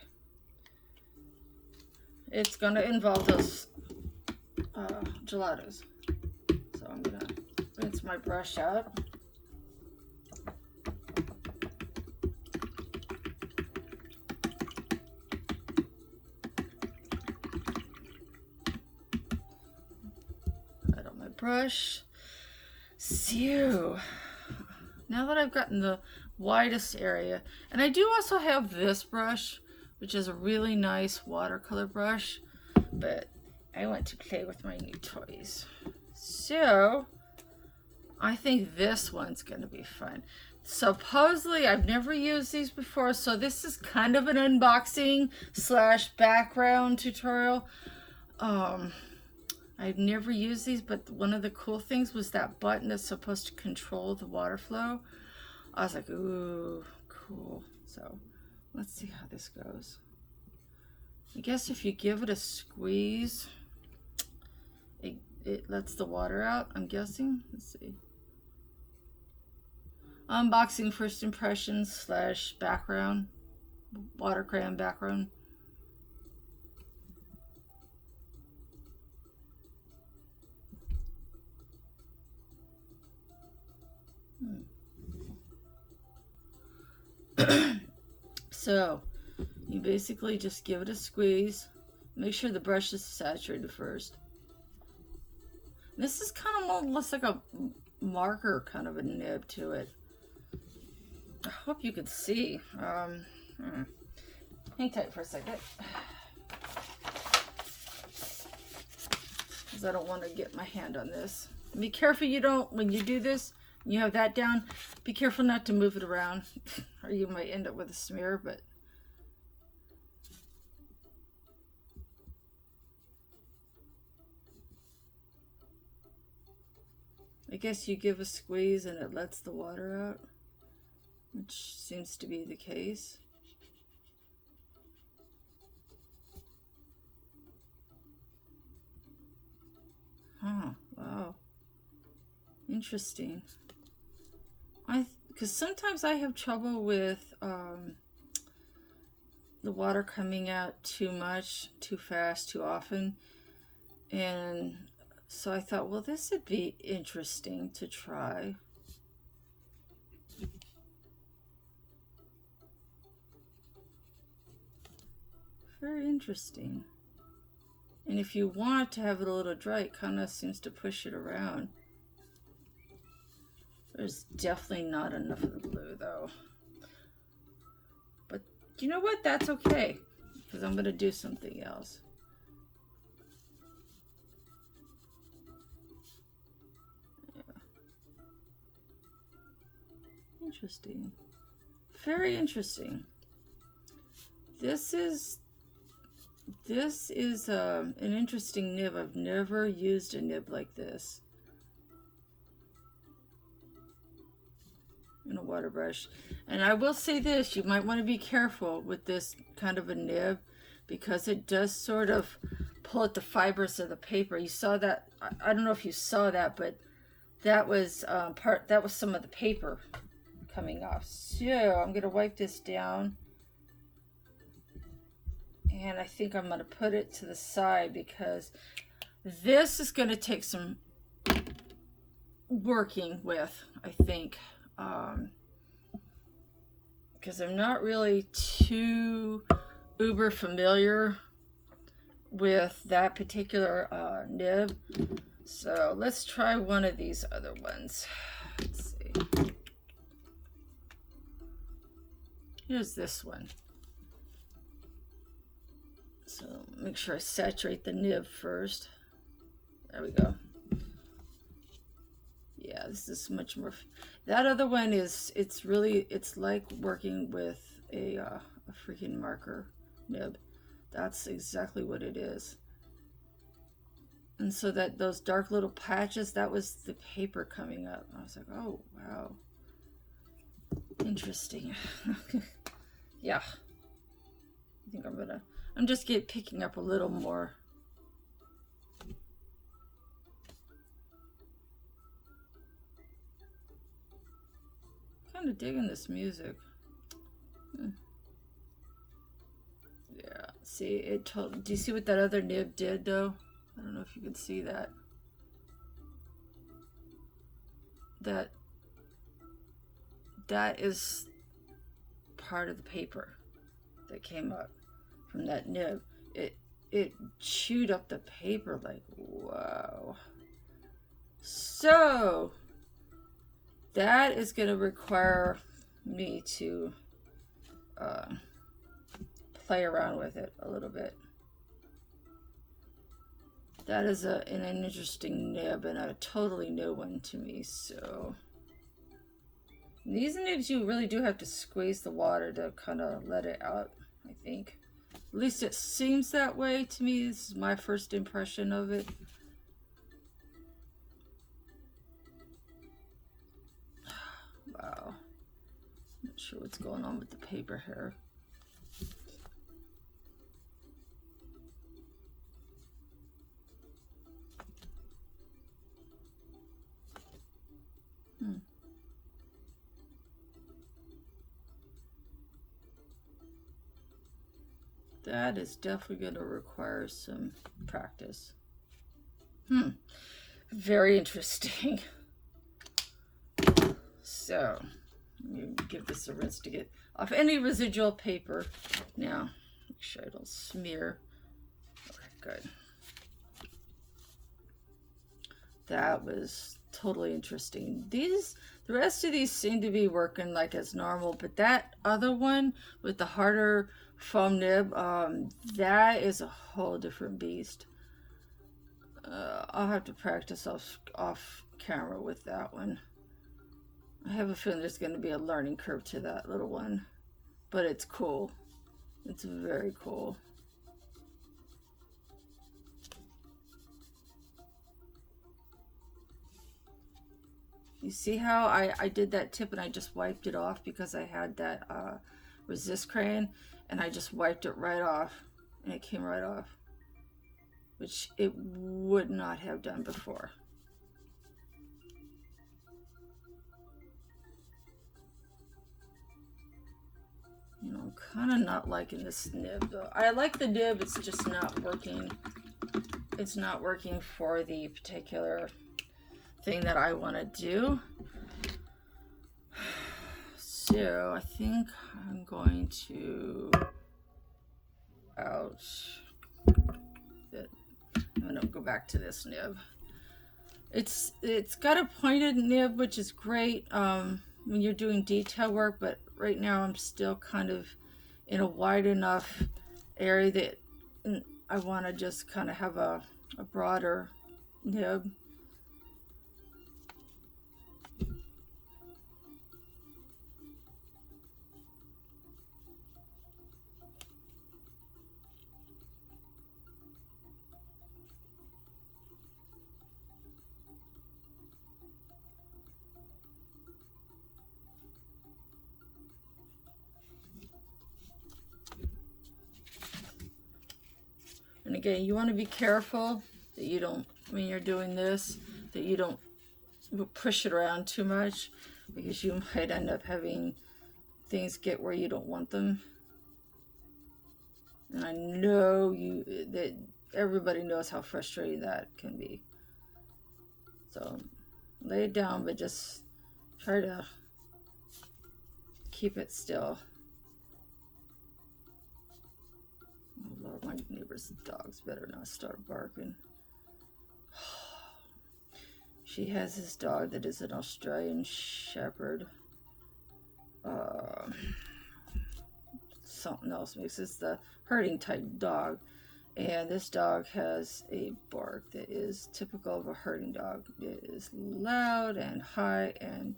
It's going to involve those gelatos. So I'm going to rinse my brush out. Brush. So now that I've gotten the widest area, and I do also have this brush, which is a really nice watercolor brush, but I want to play with my new toys. So I think this one's going to be fun. Supposedly I've never used these before, so this is kind of an unboxing / background tutorial. I've never used these, but one of the cool things was that button that's supposed to control the water flow. I was like, ooh, cool. So let's see how this goes. I guess if you give it a squeeze, it lets the water out, I'm guessing. Let's see. Unboxing first impressions / background, water crayon background. So you basically just give it a squeeze. Make sure the brush is saturated first. This is kind of almost like a marker kind of a nib to it. I hope you could see. Hang tight for a second, because I don't want to get my hand on this. Be careful you don't, when you do this, you have that down, be careful not to move it around or you might end up with a smear. But I guess you give a squeeze and it lets the water out, which seems to be the case. Huh, wow. Interesting. Because sometimes I have trouble with the water coming out too much, too fast, too often. And so I thought, well, this would be interesting to try. Very interesting. And if you want to have it a little dry, it kind of seems to push it around. There's definitely not enough of the blue, though. But you know what? That's okay, because I'm going to do something else. Yeah. Interesting. Very interesting. This is an interesting nib. I've never used a nib like this in a water brush. And I will say this, you might want to be careful with this kind of a nib, because it does sort of pull at the fibers of the paper. You saw that, I don't know if you saw that, but that was some of the paper coming off. So I'm going to wipe this down. And I think I'm going to put it to the side, because this is going to take some working with, I think. Because I'm not really too uber familiar with that particular nib. So let's try one of these other ones. Let's see. Here's this one. So make sure I saturate the nib first. There we go. Yeah, this is much more. That other one is, it's like working with a freaking marker nib. That's exactly what it is. And so that those dark little patches, that was the paper coming up. I was like, oh wow, interesting. Yeah, I think I'm just picking up a little more. Kind of digging this music. Yeah, see, do you see what that other nib did though? I don't know if you can see that. That is part of the paper that came up from that nib. It chewed up the paper like, wow. So that is going to require me to play around with it a little bit. That is an interesting nib and a totally new one to me. So these nibs, you really do have to squeeze the water to kind of let it out, I think. At least it seems that way to me. This is my first impression of it. Wow. Not sure what's going on with the paper here. That is definitely going to require some practice. Very interesting. So, let me give this a rinse to get off any residual paper. Now, make sure I don't smear. Okay, good. That was totally interesting. The rest of these seem to be working like as normal, but that other one with the harder foam nib, that is a whole different beast. I'll have to practice off camera with that one. I have a feeling there's going to be a learning curve to that little one, but it's cool. It's very cool. You see how I did that tip and I just wiped it off because I had that resist crayon, and I just wiped it right off and it came right off, which it would not have done before. You know, I'm kind of not liking this nib though. I like the nib, it's just not working. It's not working for the particular thing that I want to do. So I think I'm going to I'm gonna go back to this nib. It's got a pointed nib, which is great when you're doing detail work, but right now I'm still kind of in a wide enough area that I want to just kind of have a broader nib. And again, you want to be careful that you don't, when you're doing this, that you don't push it around too much, because you might end up having things get where you don't want them. And I know that everybody knows how frustrating that can be. So lay it down, but just try to keep it still. neighbor's dogs better not start barking. She has this dog that is an Australian Shepherd. Something else makes it's the herding type dog. And this dog has a bark that is typical of a herding dog. It is loud and high, and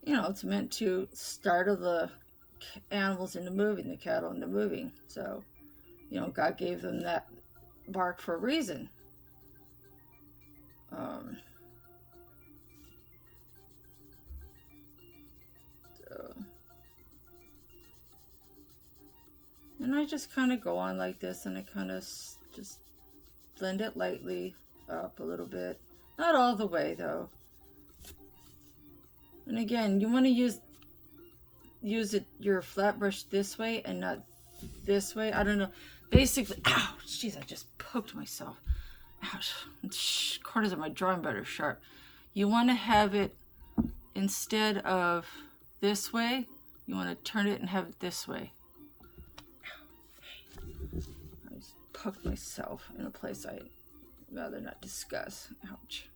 you know, it's meant to startle the animals into moving, the cattle into moving. So, you know, God gave them that bark for a reason. And I just kind of go on like this, and I kind of just blend it lightly up a little bit. Not all the way, though. And again, you want to use your flat brush this way and not this way. I don't know. Basically, ow, jeez, I just poked myself. Ouch. Corners of my drawing board are sharp. You want to have it, instead of this way, you want to turn it and have it this way. I just poked myself in a place I'd rather not discuss. Ouch.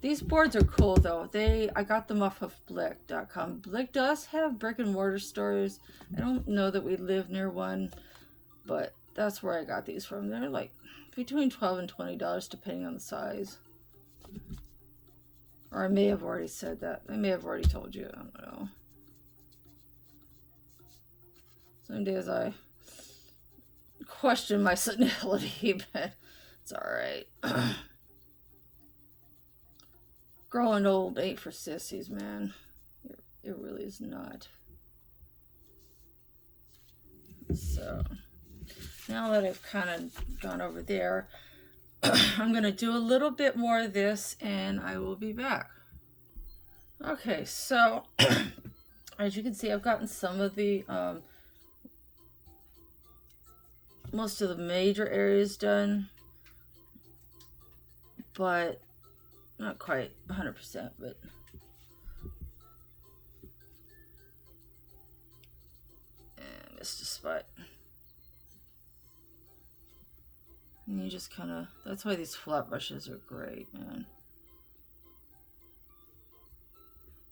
These boards are cool though. I got them off of Blick.com. Blick does have brick and mortar stores. I don't know that we live near one, but that's where I got these from. They're like between $12 and $20 depending on the size. Or I may have already said that. I may have already told you. I don't know. Some days I question my senility, but it's alright. Growing old ain't for sissies, man. It really is not. So, now that I've kind of gone over there, I'm going to do a little bit more of this, and I will be back. Okay, so, as you can see, I've gotten some of the, most of the major areas done, but not quite 100%, but missed a spot. And you just kind of, that's why these flat brushes are great, man.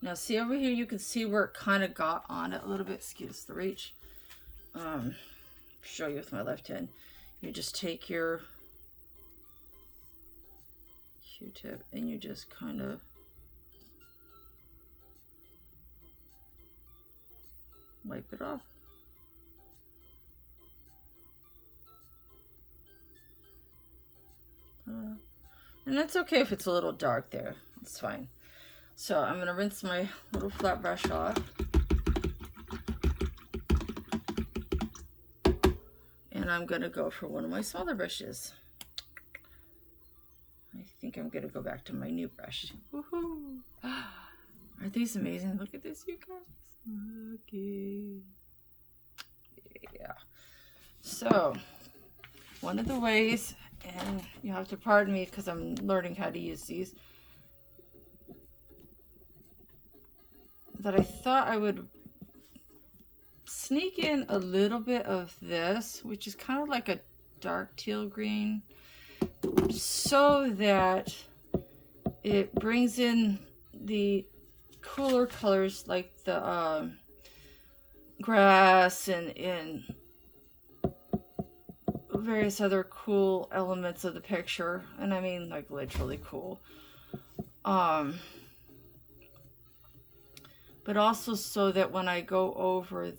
Now see over here, you can see where it kind of got on it a little bit. Excuse the reach. Show you with my left hand. You just take your Q-tip and you just kind of wipe it off. And that's okay if it's a little dark there. It's fine. So I'm going to rinse my little flat brush off. And I'm going to go for one of my smaller brushes. I think I'm going to go back to my new brush. Woohoo! Aren't these amazing? Look at this, you guys. Okay. Yeah. So, one of the ways, and you have to pardon me because I'm learning how to use these, that I thought I would sneak in a little bit of this, which is kind of like a dark teal green, so that it brings in the cooler colors like the grass and various other cool elements of the picture. And I mean like literally cool. But also so that when I go over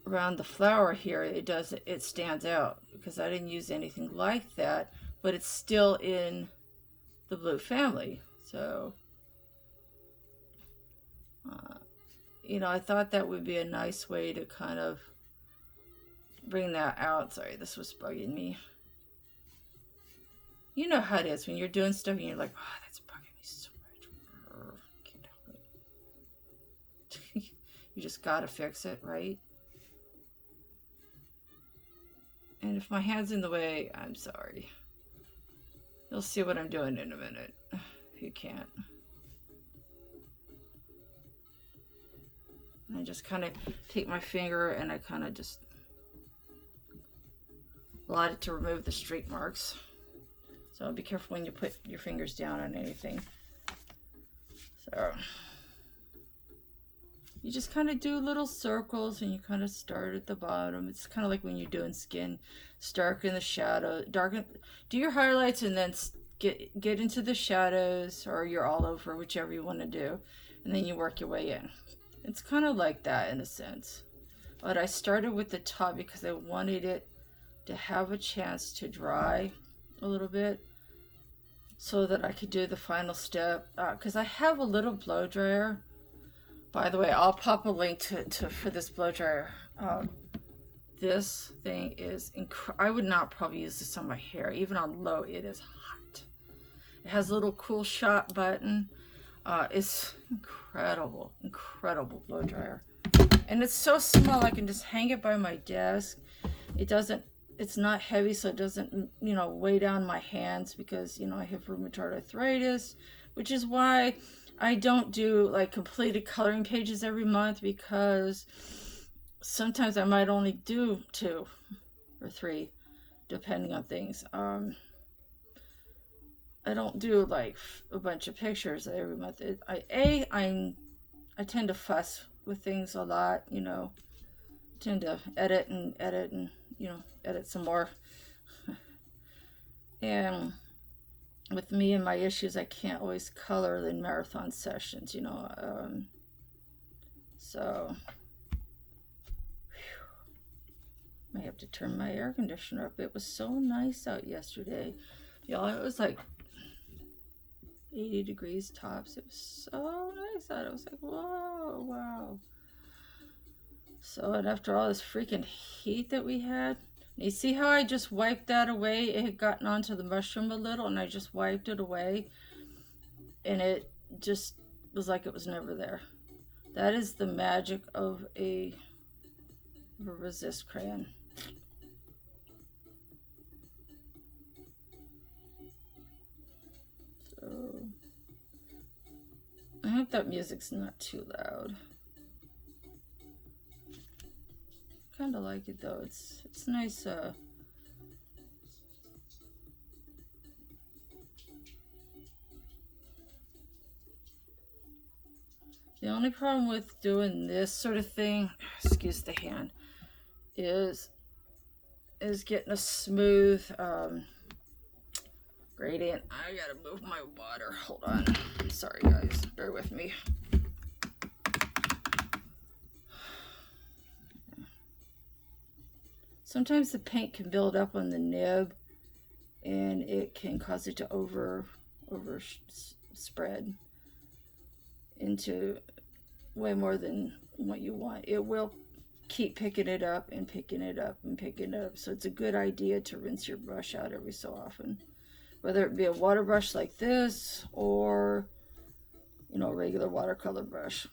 around the flower here, it stands out, because I didn't use anything like that, but it's still in the blue family. So, you know, I thought that would be a nice way to kind of bring that out. Sorry, this was bugging me. You know how it is when you're doing stuff and you're like, oh, that's bugging me so much. Can't help it. You just gotta fix it, right? And if my hand's in the way, I'm sorry. You'll see what I'm doing in a minute, if you can't. And I just kind of take my finger and I kind of just allowed it to remove the streak marks. So be careful when you put your fingers down on anything. So you just kind of do little circles and you kind of start at the bottom. It's kind of like when you're doing skin. Darken the shadow, do your highlights and then get into the shadows, or you're all over, whichever you want to do. And then you work your way in. It's kind of like that in a sense. But I started with the top because I wanted it to have a chance to dry a little bit so that I could do the final step. Because I have a little blow dryer. By the way, I'll pop a link for this blow dryer. This thing is I would not probably use this on my hair. Even on low, it is hot. It has a little cool shot button. It's incredible blow dryer. And it's so small, I can just hang it by my desk. It's not heavy, so it doesn't, weigh down my hands because, I have rheumatoid arthritis, which is why I don't do like completed coloring pages every month, because sometimes I might only do 2 or 3, depending on things. I don't do like a bunch of pictures every month. I tend to fuss with things a lot, tend to edit and edit some more. And with me and my issues, I can't always color in marathon sessions, so I have to turn my air conditioner up. It was so nice out yesterday, y'all. It was like 80 degrees tops. It was so nice out. I was like, whoa, wow. So, and after all this freaking heat that we had, you see how I just wiped that away? It had gotten onto the mushroom a little, and I just wiped it away, and it just was like it was never there. That is the magic of a resist crayon. So I hope that music's not too loud. Kind of like it though. It's nice. The only problem with doing this sort of thing, excuse the hand, is getting a smooth gradient. I gotta move my water. Hold on. Sorry guys, bear with me. Sometimes the paint can build up on the nib and it can cause it to over spread into way more than what you want. It will keep picking it up and picking it up and picking it up. So it's a good idea to rinse your brush out every so often. Whether it be a water brush like this or, a regular watercolor brush,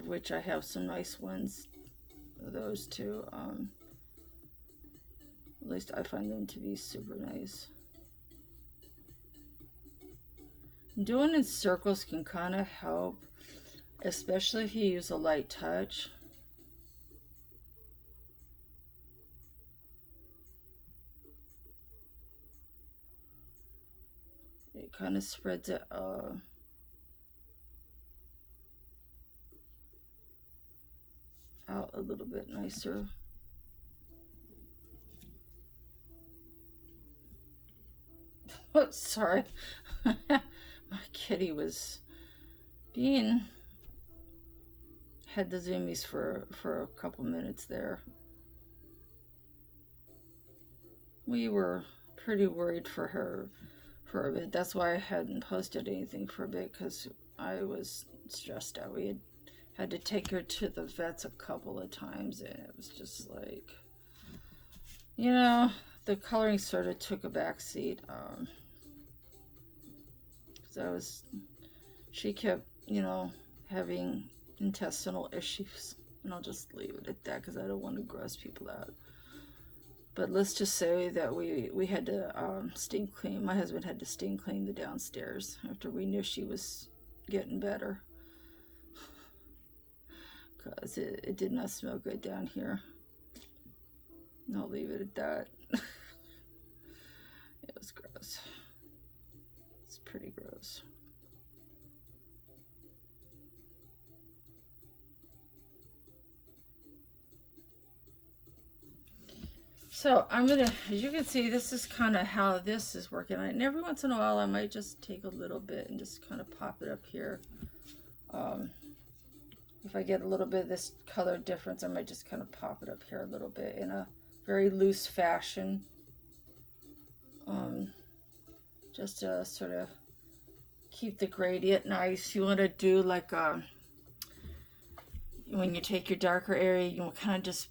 which I have some nice ones, those two. At least I find them to be super nice. Doing in circles can kind of help, especially if you use a light touch. It kind of spreads it out a little bit nicer. Oh, sorry. My kitty had the zoomies for a couple minutes there. We were pretty worried for her for a bit. That's why I hadn't posted anything for a bit, because I was stressed out. We had to take her to the vets a couple of times, and it was just like, the coloring sort of took a back seat. She kept, having intestinal issues, and I'll just leave it at that because I don't want to gross people out. But let's just say that we had to steam clean. My husband had to steam clean the downstairs after we knew she was getting better. because it did not smell good down here. I'll leave it at that. It was gross. It's pretty gross. So I'm gonna, as you can see, this is kind of how this is working. And every once in a while, I might just take a little bit and just kind of pop it up here. If I get a little bit of this color difference, I might just kind of pop it up here a little bit in a very loose fashion. Just to sort of keep the gradient nice. You want to do like when you take your darker area, you want to kind of just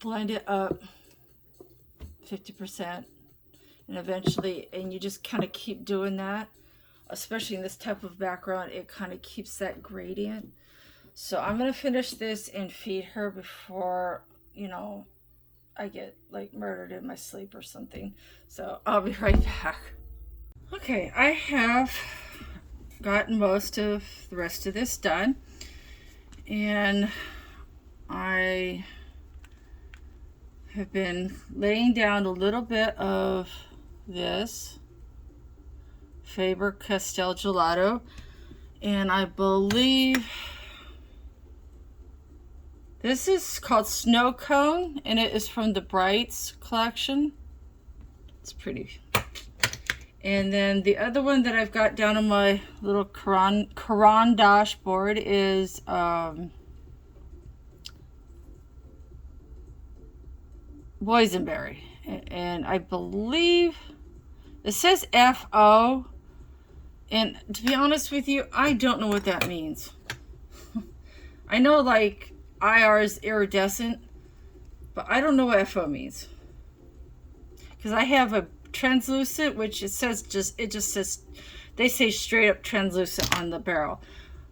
blend it up 50%, and eventually, and you just kind of keep doing that, especially in this type of background. It kind of keeps that gradient. So I'm gonna finish this and feed her before, you know, I get like murdered in my sleep or something. So I'll be right back. Okay, I have gotten most of the rest of this done, and I have been laying down a little bit of this Faber Castell gelato, and I believe this is called Snow Cone, and it is from the Brights collection. It's pretty. And then the other one that I've got down on my little Crayon dashboard is boysenberry, and I believe it says FO, and to be honest with you, I don't know what that means. I know like IR is iridescent, but I don't know what FO means, because I have a translucent, which it just says, they say straight up translucent on the barrel.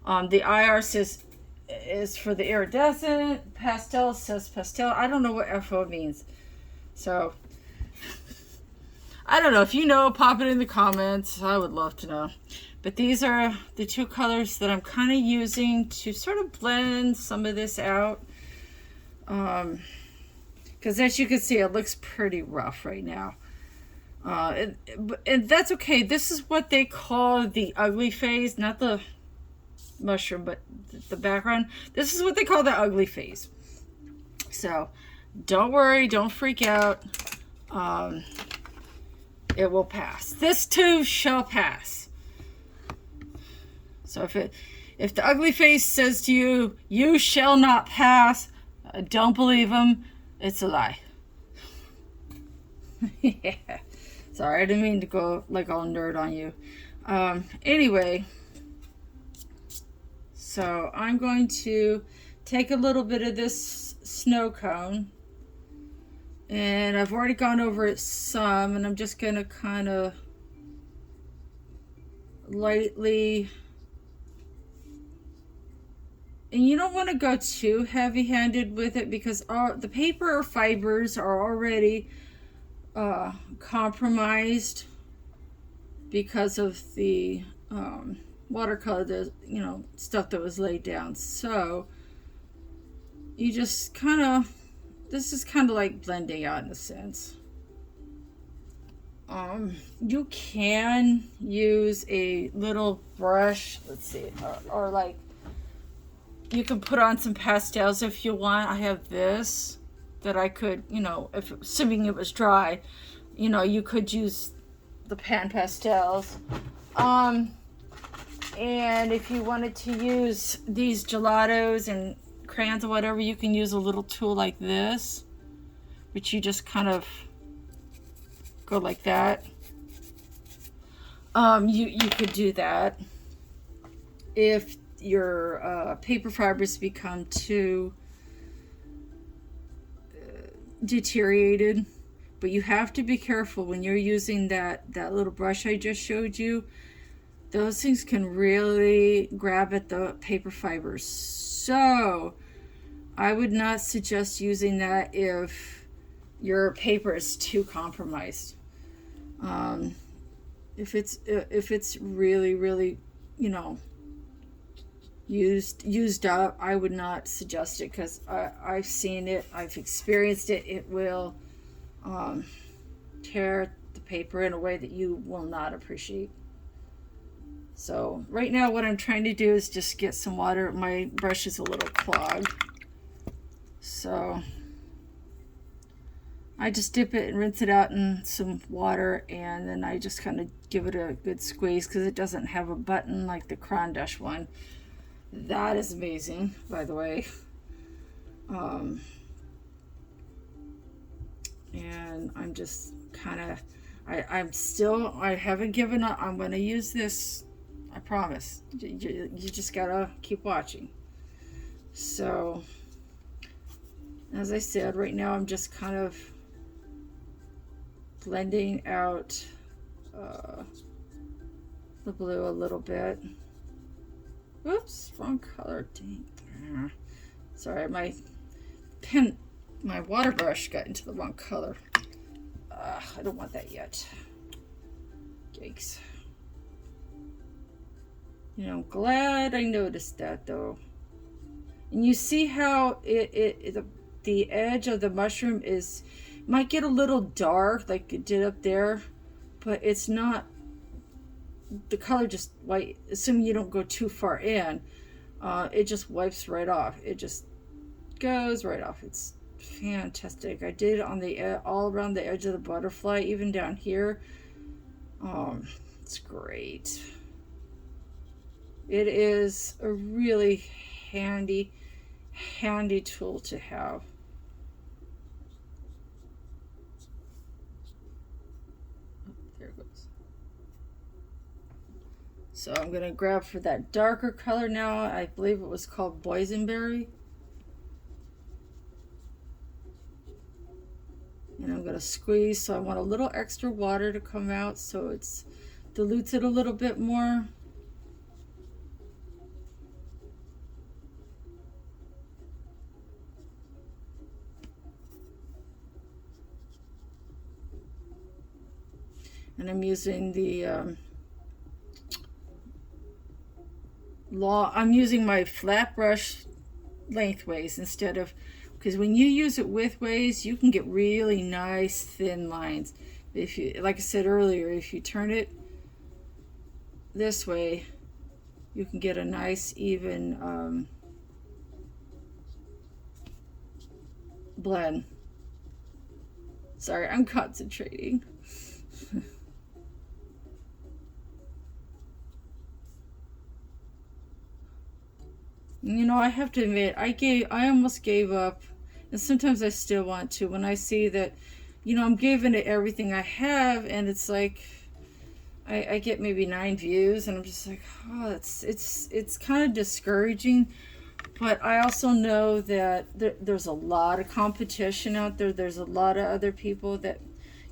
The IR says is for the iridescent. Pastel says pastel. I don't know what FO means. So I don't know. If you know, pop it in the comments. I would love to know. But these are the two colors that I'm kind of using to sort of blend some of this out. Because as you can see, it looks pretty rough right now. And that's okay. This is what they call the ugly phase, not the mushroom, but the background. This is what they call the ugly phase. So don't worry, don't freak out. It will pass. This too shall pass. So if the ugly face says to you, "You shall not pass," don't believe him. It's a lie. Yeah. Sorry, I didn't mean to go like all nerd on you. Anyway, so I'm going to take a little bit of this snow cone, and I've already gone over it some, and I'm just going to kind of lightly, and you don't want to go too heavy-handed with it, because the paper fibers are already compromised because of the watercolor, stuff that was laid down. So you just kind of, this is kind of like blending out in a sense. You can use a little brush, let's see, or like you can put on some pastels if you want. I have this that I could, if assuming it was dry, you could use the pan pastels. And if you wanted to use these gelatos and crayons or whatever, you can use a little tool like this, which you just kind of go like that. You could do that. If your paper fibers become too deteriorated, but you have to be careful when you're using that little brush I just showed you. Those things can really grab at the paper fibers, so I would not suggest using that if your paper is too compromised. If it's really used up. I would not suggest it because I've seen it, I've experienced it. It will tear the paper in a way that you will not appreciate. So right now what I'm trying to do is just get some water. My brush is a little clogged, so I just dip it and rinse it out in some water, and then I just kind of give it a good squeeze because it doesn't have a button like the Crayon one. That is amazing, by the way. And I'm just kind of, I haven't given up. I'm going to use this. I promise. You just gotta keep watching. So, as I said, right now I'm just kind of blending out the blue a little bit. Oops, wrong color. Dang. Sorry, my water brush got into the wrong color. I don't want that yet. Yikes. You know, I'm glad I noticed that though. And you see how the edge of the mushroom might get a little dark like it did up there, but it's not, the color just white, assuming you don't go too far in, it just wipes right off. It just goes right off. It's fantastic. I did it on the all around the edge of the butterfly, even down here. It's great. It is a really handy tool to have. There it goes. So I'm going to grab for that darker color now. I believe it was called boysenberry. And I'm going to squeeze, so I want a little extra water to come out so it's dilutes it a little bit more. And I'm using the I'm using my flat brush lengthways instead of, because when you use it widthways, you can get really nice thin lines. If you, like I said earlier, if you turn it this way, you can get a nice even blend. Sorry, I'm concentrating. You know, I have to admit, I almost gave up, and sometimes I still want to, when I see that, you know, I'm giving it everything I have, and it's like, I get maybe 9 views, and I'm just like, oh, it's kind of discouraging. But I also know that there's a lot of competition out there. There's a lot of other people that,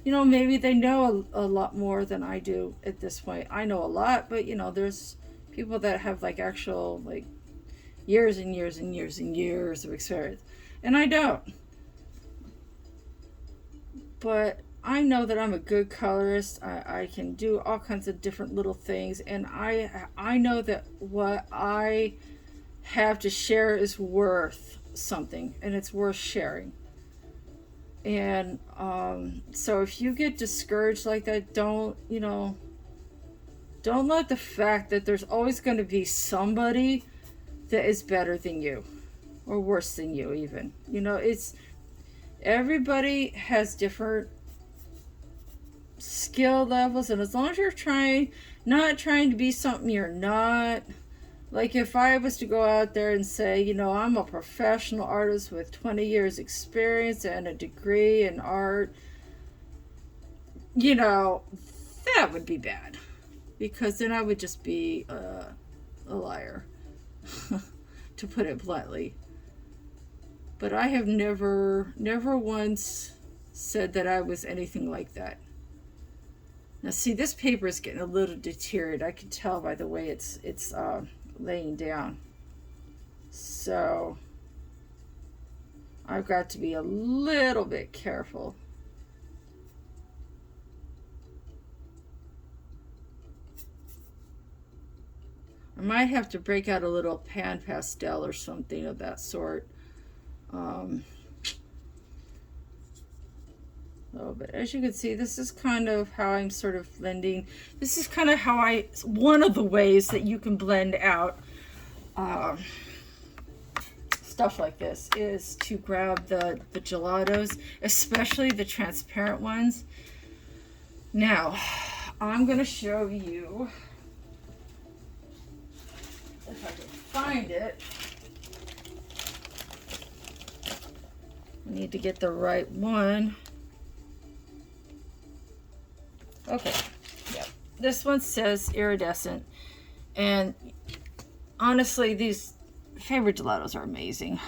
you know, maybe they know a lot more than I do at this point. I know a lot, but, you know, there's people that have, like, actual, like, years and years and years and years of experience, and I don't. But I know that I'm a good colorist. I can do all kinds of different little things, and I know that what I have to share is worth something, and it's worth sharing. And so if you get discouraged like that, don't let the fact that there's always going to be somebody that is better than you or worse than you even. You know, it's, everybody has different skill levels, and as long as you're not trying to be something you're not. Like if I was to go out there and say, you know, I'm a professional artist with 20 years experience and a degree in art, you know, that would be bad, because then I would just be a liar. To put it bluntly. But I have never once said that I was anything like that. Now see, this paper is getting a little deteriorated. I can tell by the way it's laying down. So I've got to be a little bit careful. I might have to break out a little pan pastel or something of that sort. But as you can see, this is kind of how I'm sort of blending. This is kind of how one of the ways that you can blend out stuff like this is to grab the gelatos, especially the transparent ones. Now, I'm going to show you, if I can find it. I need to get the right one. Okay, yep. This one says iridescent, and honestly, these faber gelatos are amazing.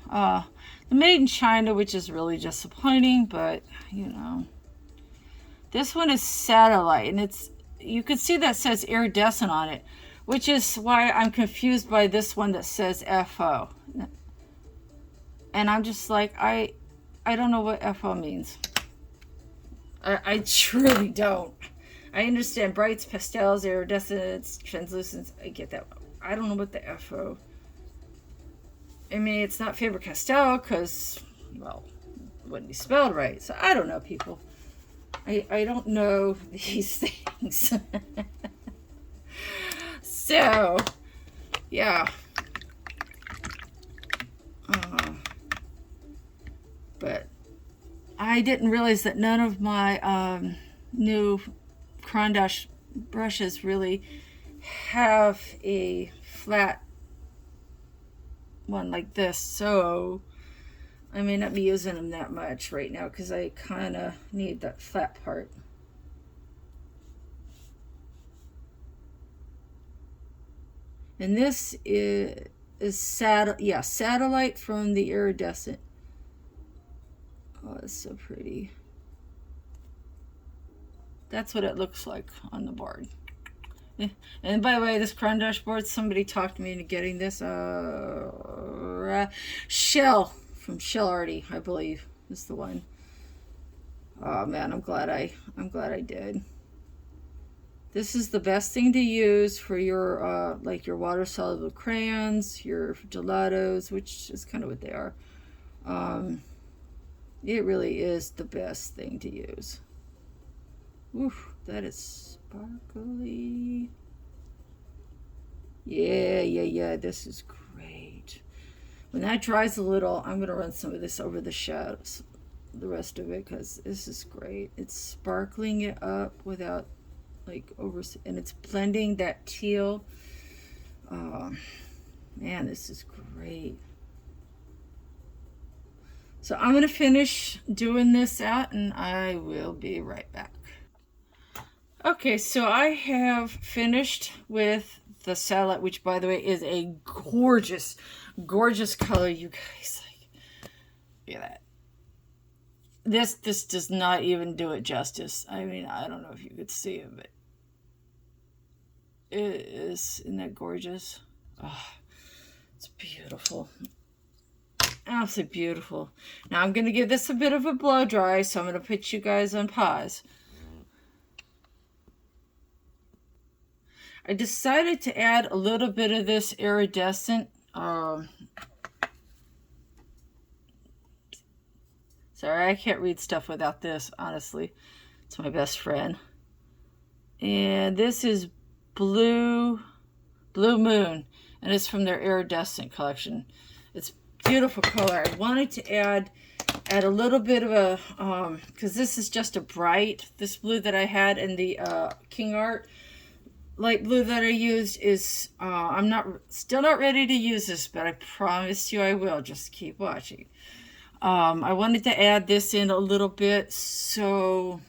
The made in China, which is really disappointing, but you know, this one is satellite, and you can see that says iridescent on it, which is why I'm confused by this one that says FO. And I'm just like, I don't know what FO means. I truly don't. I understand brights, pastels, iridescents, translucents. I get that. I don't know what the FO. I mean, it's not Faber Castell because, well, it wouldn't be spelled right. So I don't know, people. I don't know these things. So, yeah. But I didn't realize that none of my new Crayon brushes really have a flat one like this, so I may not be using them that much right now because I kind of need that flat part. And this is satellite from the iridescent. Oh, it's so pretty. That's what it looks like on the board. And by the way, this Crayon board, somebody talked me into getting this. Shell from Shell Arty, I believe, is the one. Oh man, I'm glad I did. This is the best thing to use for your like your water soluble crayons, your gelatos, which is kind of what they are. It really is the best thing to use. Oof, that is sparkly. Yeah, this is great. When that dries a little, I'm gonna run some of this over the shadows, the rest of it, because this is great. It's sparkling it up without like and it's blending that teal. Man, this is great. So I'm going to finish doing this out and I will be right back. Okay, so I have finished with the satellite, which by the way is a gorgeous, gorgeous color, you guys. Like, look at that. This does not even do it justice. I mean, I don't know if you could see it, but isn't that gorgeous? Oh, it's beautiful. Absolutely beautiful. Now I'm going to give this a bit of a blow dry, so I'm going to put you guys on pause. I decided to add a little bit of this iridescent. Sorry, I can't read stuff without this, honestly. It's my best friend. And this is Blue Moon, and it's from their iridescent collection. It's beautiful color. I wanted to add a little bit of a because this is just a bright, this blue that I had in the King Art light blue that I used is I'm still not ready to use this, but I promise you I will. Just keep watching. I wanted to add this in a little bit so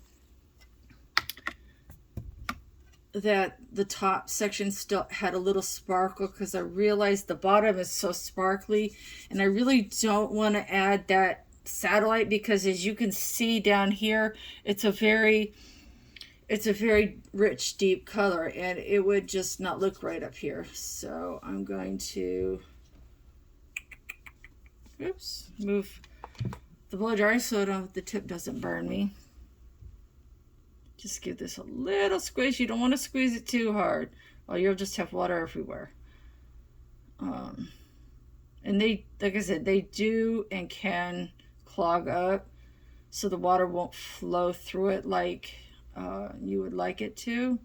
that the top section still had a little sparkle, because I realized the bottom is so sparkly and I really don't want to add that satellite, because as you can see down here, it's a very rich, deep color, and it would just not look right up here. So I'm going to move the blow dryer so the tip doesn't burn me. Just give this a little squish. You don't want to squeeze it too hard. or you'll just have water everywhere. And they, like I said, they do and can clog up, so the water won't flow through it like you would like it to.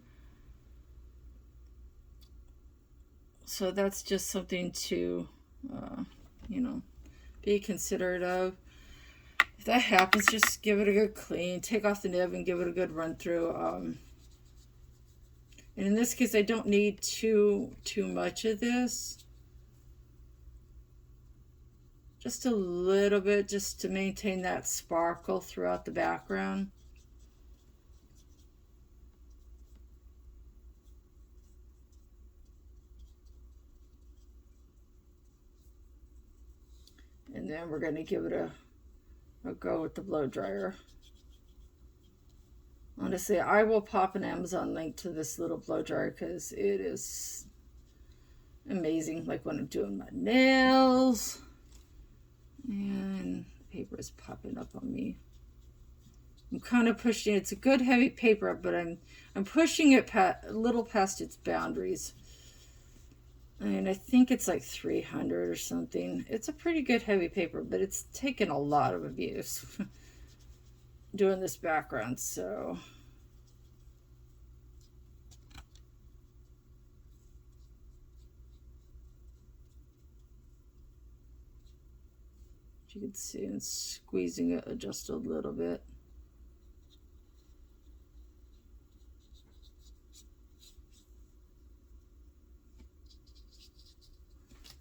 So that's just something to, you know, be considerate of. If that happens, just give it a good clean, take off the nib and give it a good run through. And in this case, I don't need too much of this. Just a little bit, just to maintain that sparkle throughout the background. And then we're going to give it a go with the blow dryer. Honestly, I will pop an Amazon link to this little blow dryer because it is amazing. Like when I'm doing my nails. And paper is popping up on me. I'm kind of pushing it. It's a good heavy paper, but I'm pushing it a little past its boundaries. And I think it's like 300 or something. It's a pretty good heavy paper, but it's taken a lot of abuse doing this background, so. You can see I'm squeezing it just a little bit.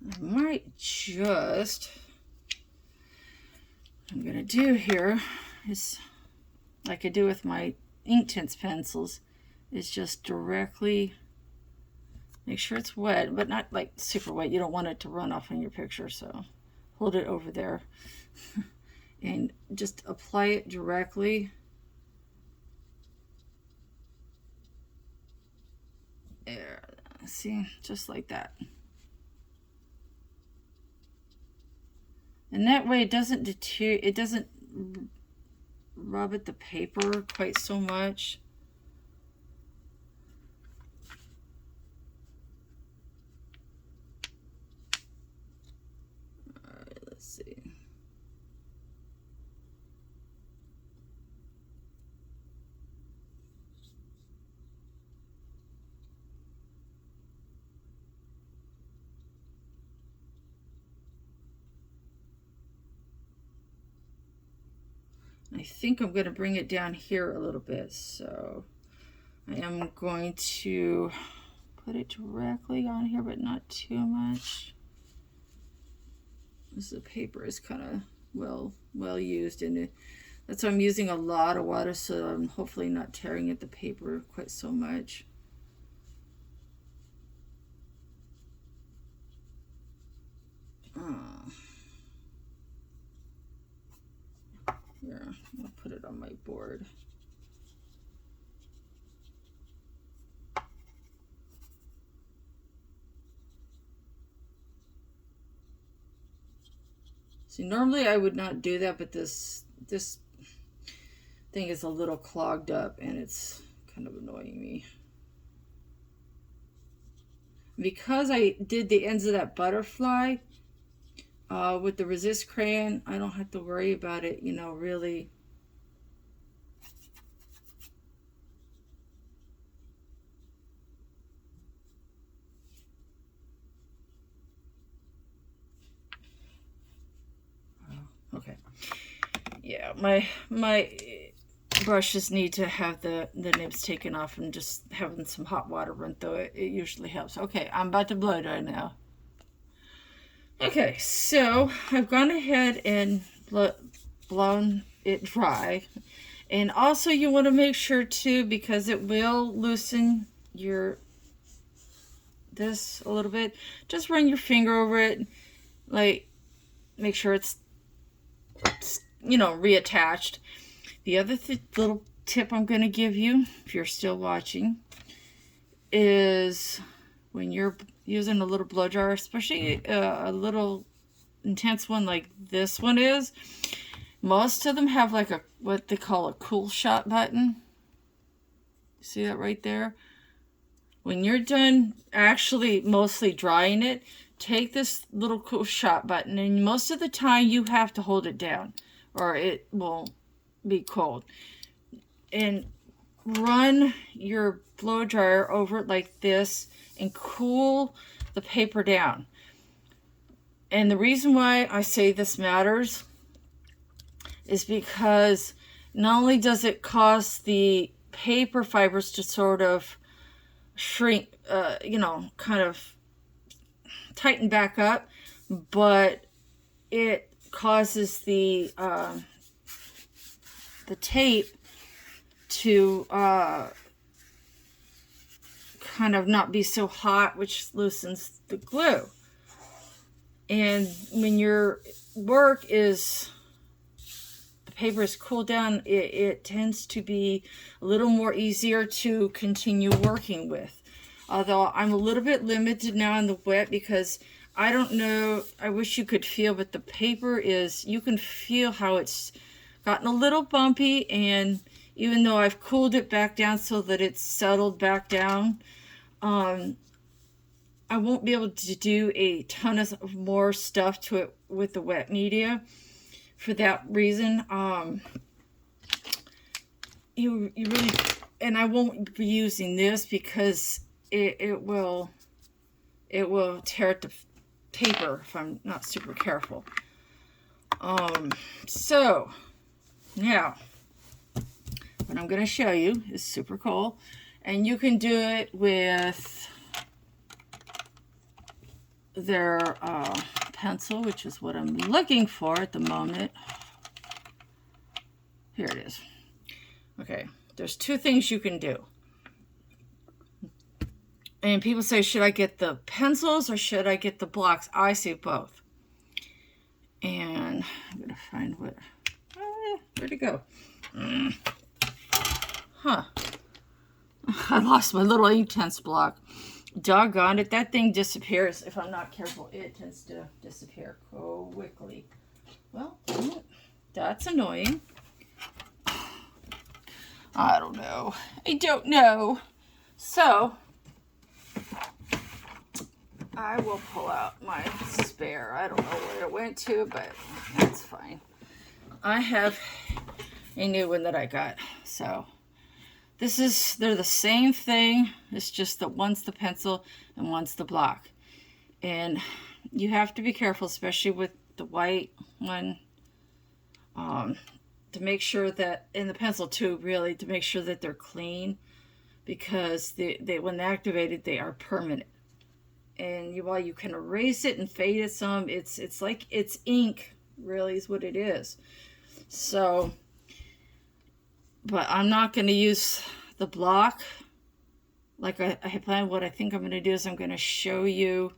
I might just, what I'm going to do here is, like I do with my Inktense pencils, is just directly make sure it's wet, but not like super wet. You don't want it to run off on your picture, so hold it over there and just apply it directly. There, see, just like that. And that way it doesn't deteriorate, it doesn't rub at the paper quite so much. All right, let's see. I think I'm going to bring it down here a little bit, so I am going to put it directly on here, but not too much. This paper is kind of well used, and that's why I'm using a lot of water, so I'm hopefully not tearing at the paper quite so much. Here, I'll put it on my board. See, normally I would not do that, but this thing is a little clogged up and it's kind of annoying me. Because I did the ends of that butterfly with the resist crayon, I don't have to worry about it, you know, really. Okay. Yeah, my brushes need to have the nibs taken off, and just having some hot water run through it, it usually helps. Okay, I'm about to blow dry now. Okay, so I've gone ahead and blown it dry. And also you want to make sure too, because it will loosen this a little bit, just run your finger over it, like make sure it's you know, reattached. The other little tip I'm going to give you, if you're still watching, is when you're using a little blow dryer, especially a little intense one like this one is, most of them have like what they call a cool shot button. See that right there? when you're done actually mostly drying it, take this little cool shot button, and most of the time you have to hold it down or it will be cold. And run your blow dryer over it like this and cool the paper down. And the reason why I say this matters is because not only does it cause the paper fibers to sort of shrink, you know, kind of tighten back up, but it causes the tape to kind of not be so hot, which loosens the glue. And when your work is, the paper is cooled down, it tends to be a little more easier to continue working with. Although I'm a little bit limited now in the wet because I don't know, I wish you could feel, but the paper is, you can feel how it's gotten a little bumpy, and even though I've cooled it back down so that it's settled back down, I won't be able to do a ton of more stuff to it with the wet media. For that reason, you really, and I won't be using this because it will tear at the paper if I'm not super careful. So now what I'm going to show you is super cool, and you can do it with their pencil, which is what I'm looking for at the moment. Here it is. Okay, there's two things you can do. And people say, should I get the pencils or should I get the blocks? I say both. And I'm going to find what, where'd it go? Huh. I lost my little Inktense block. Doggone it, that thing disappears. If I'm not careful, it tends to disappear quickly. Well, that's annoying. I don't know. I don't know. So, I will pull out my spare. I don't know where it went to, but that's fine. I have a new one that I got. So, they're the same thing. It's just that one's the pencil and one's the block. And you have to be careful, especially with the white one, to make sure that, and the pencil too, really, to make sure that they're clean, because they when they're activated, they are permanent. And while you can erase it and fade it some, it's like it's ink, really, is what it is. So, but I'm not going to use the block like I planned. What I think I'm going to do is I'm going to show you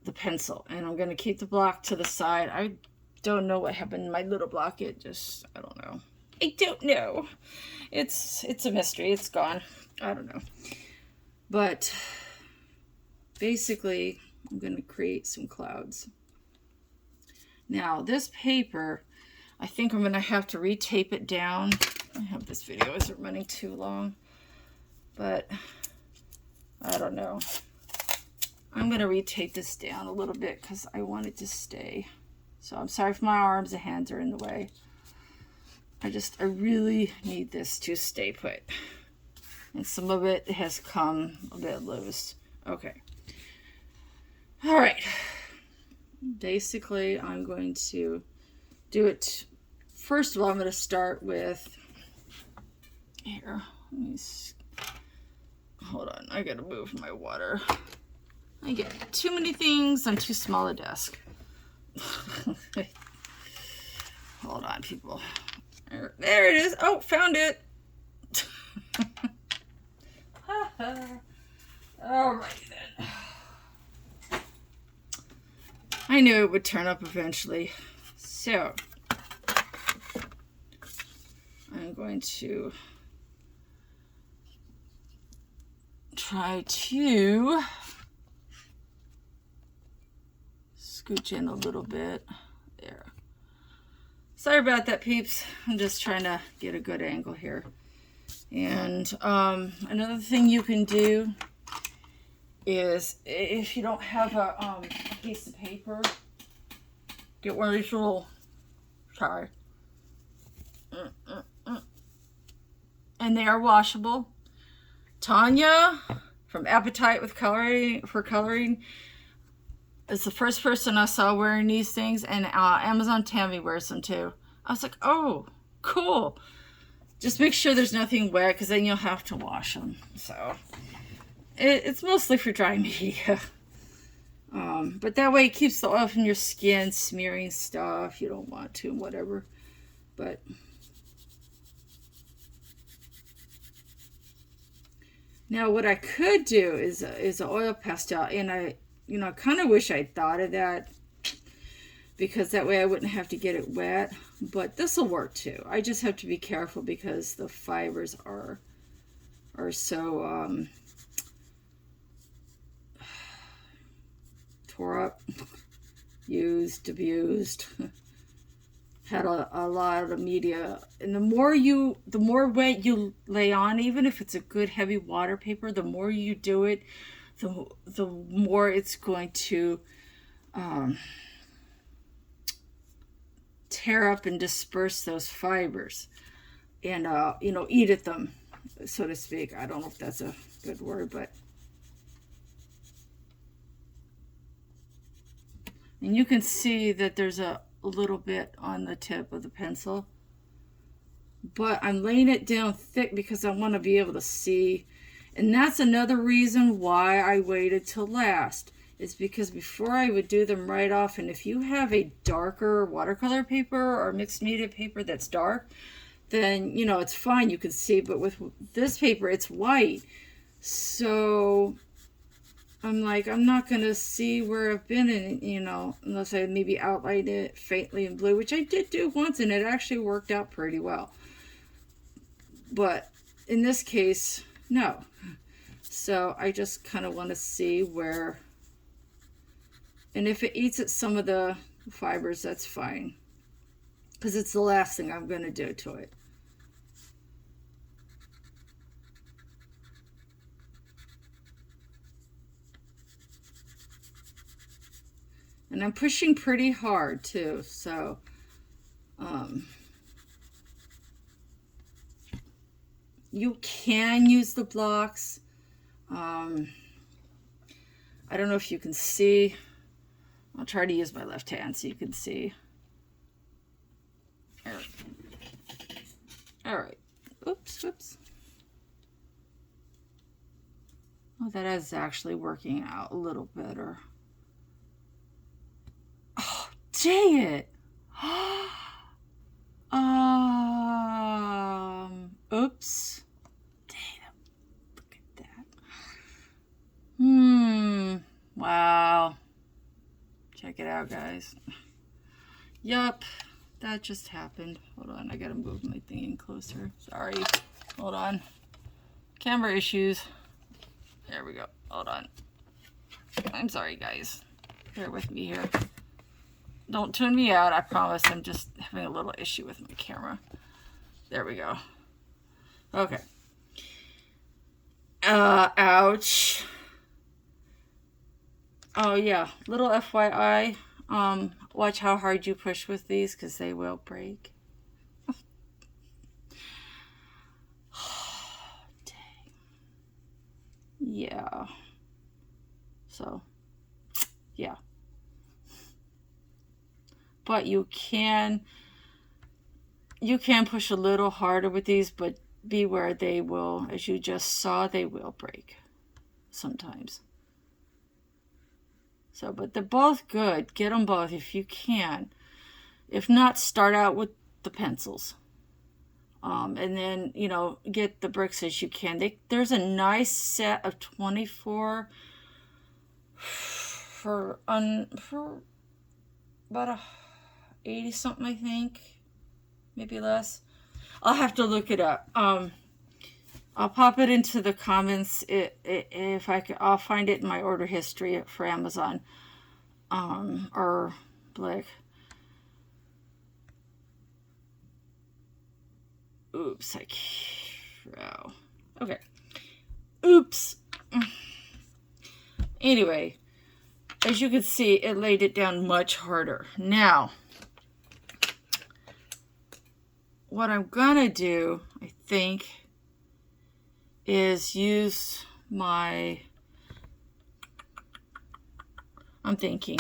the pencil, and I'm going to keep the block to the side. I don't know what happened to my little block. It just, I don't know. I don't know. It's a mystery. It's gone. I don't know. But basically, I'm going to create some clouds. Now, this paper, I think I'm going to have to retape it down. I hope this video isn't running too long, but I don't know. I'm going to retape this down a little bit because I want it to stay. So I'm sorry if my arms and hands are in the way. I really need this to stay put. And some of it has come a bit loose. Okay. All right. Basically, I'm going to do it. First of all, I'm going to start with, here, let me hold on, I got to move my water. I get too many things on too small a desk. Hold on, people. There it is. Oh, found it. All right then. I knew it would turn up eventually. So, I'm going to try to scooch in a little bit. There. Sorry about that, peeps. I'm just trying to get a good angle here. And another thing you can do is, if you don't have a piece of paper, get one of these little, sorry, and they are washable. Tanya from Appetite with Coloring is the first person I saw wearing these things, and Amazon Tammy wears them too. I was like, oh, cool. Just make sure there's nothing wet, because then you'll have to wash them. So it's mostly for dry media. But that way it keeps the oil from your skin smearing stuff. You don't want to, whatever. But now what I could do is an oil pastel, and I kind of wish I'd thought of that, because that way I wouldn't have to get it wet. But this will work too. I just have to be careful because the fibers are so tore up, used, abused. Had a lot of media, and the more wet you lay on, even if it's a good heavy water paper, the more you do it, the more it's going to tear up and disperse those fibers, and eat at them, so to speak. I don't know if that's a good word, but. And you can see that there's a little bit on the tip of the pencil, but I'm laying it down thick because I want to be able to see. And that's another reason why I waited till last, is because before I would do them right off. And if you have a darker watercolor paper or mixed media paper that's dark, then it's fine, you can see. But with this paper, it's white, so I'm like, I'm not going to see where I've been in, unless I maybe outlined it faintly in blue, which I did do once, and it actually worked out pretty well. But in this case, no. So I just kind of want to see where, and if it eats at some of the fibers, that's fine, because it's the last thing I'm going to do to it. And I'm pushing pretty hard too, so you can use the blocks. I don't know if you can see. I'll try to use my left hand so you can see. All right. Oops. Oh, that is actually working out a little better. Oh, dang it. Oops. Damn. Look at that. Wow. Check it out, guys. Yup. That just happened. Hold on. I gotta move my thing in closer. Sorry. Hold on. Camera issues. There we go. Hold on. I'm sorry, guys. Bear with me here. Don't tune me out, I promise. I'm just having a little issue with my camera. There we go. Okay. Ouch. Oh yeah, little FYI. Watch how hard you push with these, because they will break. Dang. Yeah. So, yeah. But you can push a little harder with these, but beware, they will, as you just saw, they will break sometimes. So, but they're both good. Get them both if you can. If not, start out with the pencils. And then, get the bricks as you can. There's a nice set of 24 for about 80 something, I think, maybe less. I'll have to look it up. I'll pop it into the comments if I can. I'll find it in my order history for Amazon, or Blick. Oops, Oh, okay. Oops. Anyway, as you can see, it laid it down much harder. Now, what I'm gonna do, I think, is use my, I'm thinking.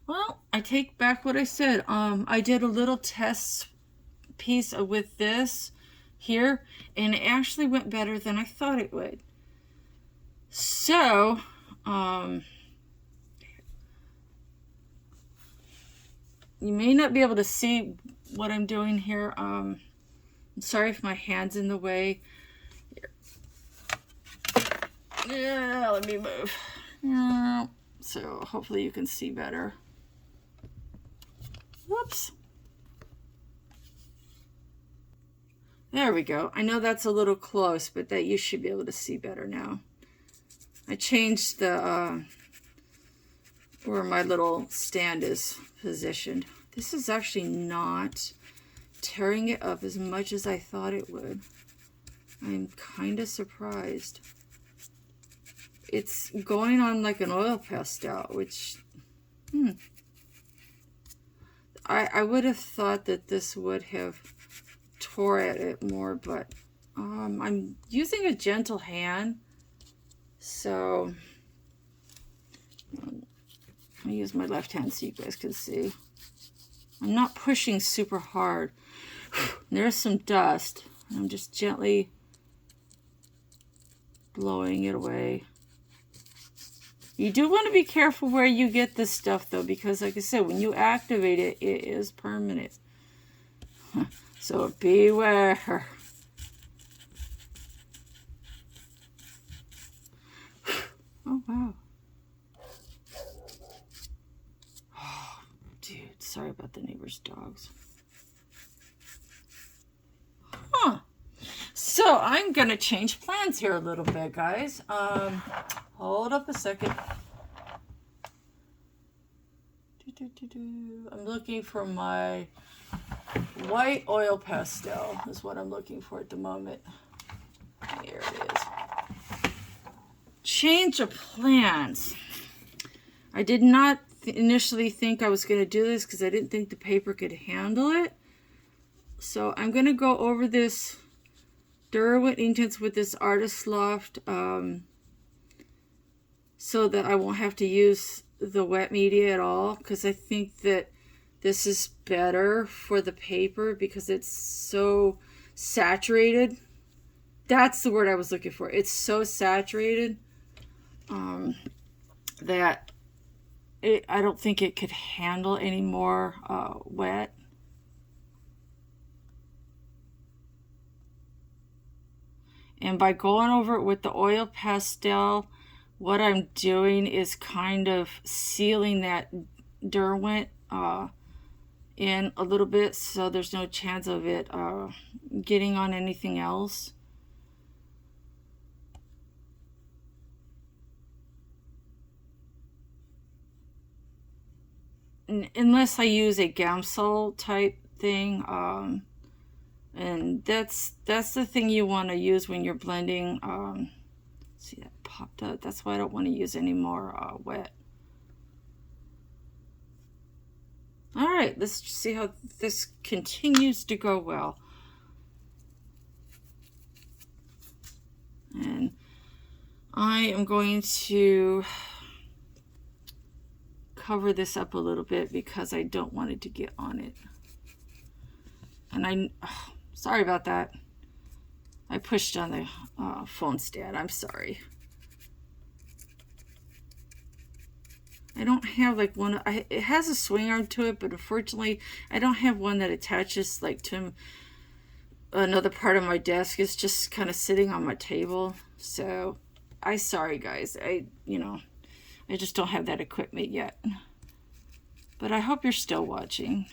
Well, I take back what I said. I did a little test piece with this here, and it actually went better than I thought it would. So, you may not be able to see what I'm doing here. I'm sorry if my hand's in the way. Here. Yeah, let me move. Yeah, so hopefully you can see better. Whoops. There we go. I know that's a little close, but that you should be able to see better now. I changed the where my little stand is positioned. This is actually not tearing it up as much as I thought it would. I'm kind of surprised. It's going on like an oil pastel, which, I would have thought that this would have tore at it more, but I'm using a gentle hand, so I'll use my left hand so you guys can see. I'm not pushing super hard. There's some dust. I'm just gently blowing it away. You do want to be careful where you get this stuff though, because like I said, when you activate it, it is permanent. So beware. Oh, wow. Oh, dude, sorry about the neighbor's dogs. Huh. So I'm going to change plans here a little bit, guys. Hold up a second. I'm looking for my white oil pastel is what I'm looking for at the moment. Here it is. Change of plans. I did not initially think I was going to do this because I didn't think the paper could handle it. So I'm going to go over this Derwent Inkjets with this Artist Loft so that I won't have to use the wet media at all, because I think that this is better for the paper because it's so saturated. That's the word I was looking for. It's so saturated that I don't think it could handle any more wet. And by going over it with the oil pastel, what I'm doing is kind of sealing that Derwent in a little bit, so there's no chance of it getting on anything else. Unless I use a Gamsol type thing, and that's the thing you want to use when you're blending. See, that popped up. That's why I don't want to use any more wet. All right, let's see how this continues to go well. And I am going to cover this up a little bit because I don't want it to get on it. And sorry about that. I pushed on the phone stand. I'm sorry. I don't have like one. It has a swing arm to it, but unfortunately, I don't have one that attaches like to another part of my desk. It's just kind of sitting on my table. So, sorry guys. I just don't have that equipment yet. But I hope you're still watching.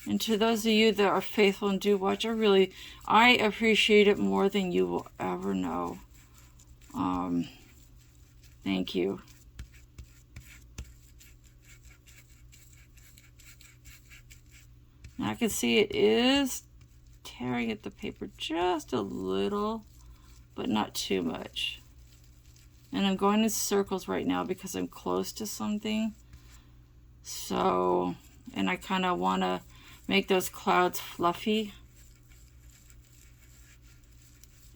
And to those of you that are faithful and do watch, I appreciate it more than you will ever know. Thank you. And I can see it is tearing at the paper just a little, but not too much. And I'm going in circles right now because I'm close to something. So, and I kind of want to make those clouds fluffy.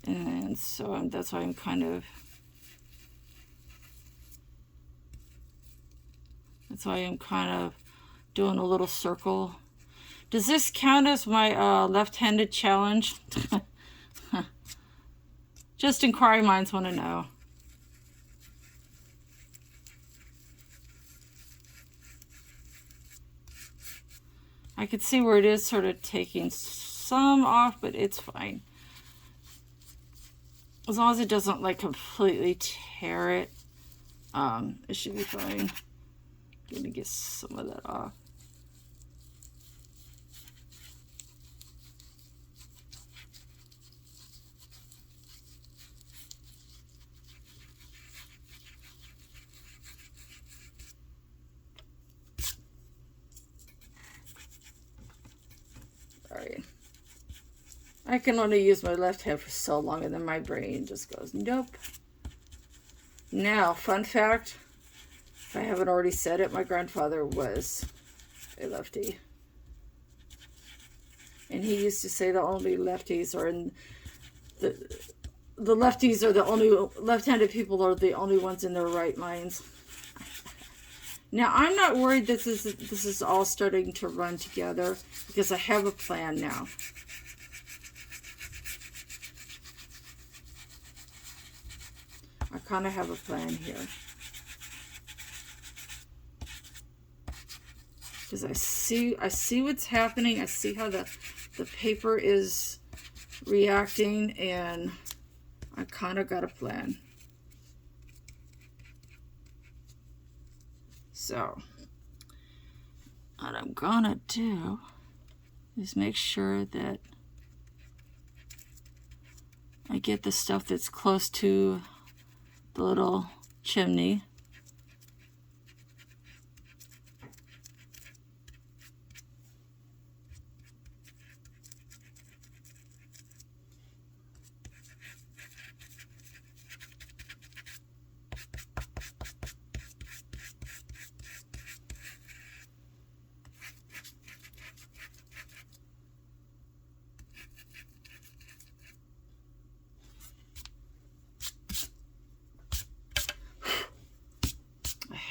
And so that's why I'm kind of, doing a little circle. Does this count as my left-handed challenge? Just inquiring minds want to know. I can see where it is sort of taking some off, but it's fine. As long as it doesn't like completely tear it, it should be fine. I'm gonna get some of that off. Sorry. I can only use my left hand for so long, and then my brain just goes, nope. Now, fun fact, if I haven't already said it, my grandfather was a lefty. And he used to say the only lefties are in the lefties are the only left-handed people are the only ones in their right minds. Now, I'm not worried this is all starting to run together because I have a plan now. I kind of have a plan here. Because I see what's happening. I see how the paper is reacting, and I kind of got a plan. So, what I'm gonna do is make sure that I get the stuff that's close to the little chimney.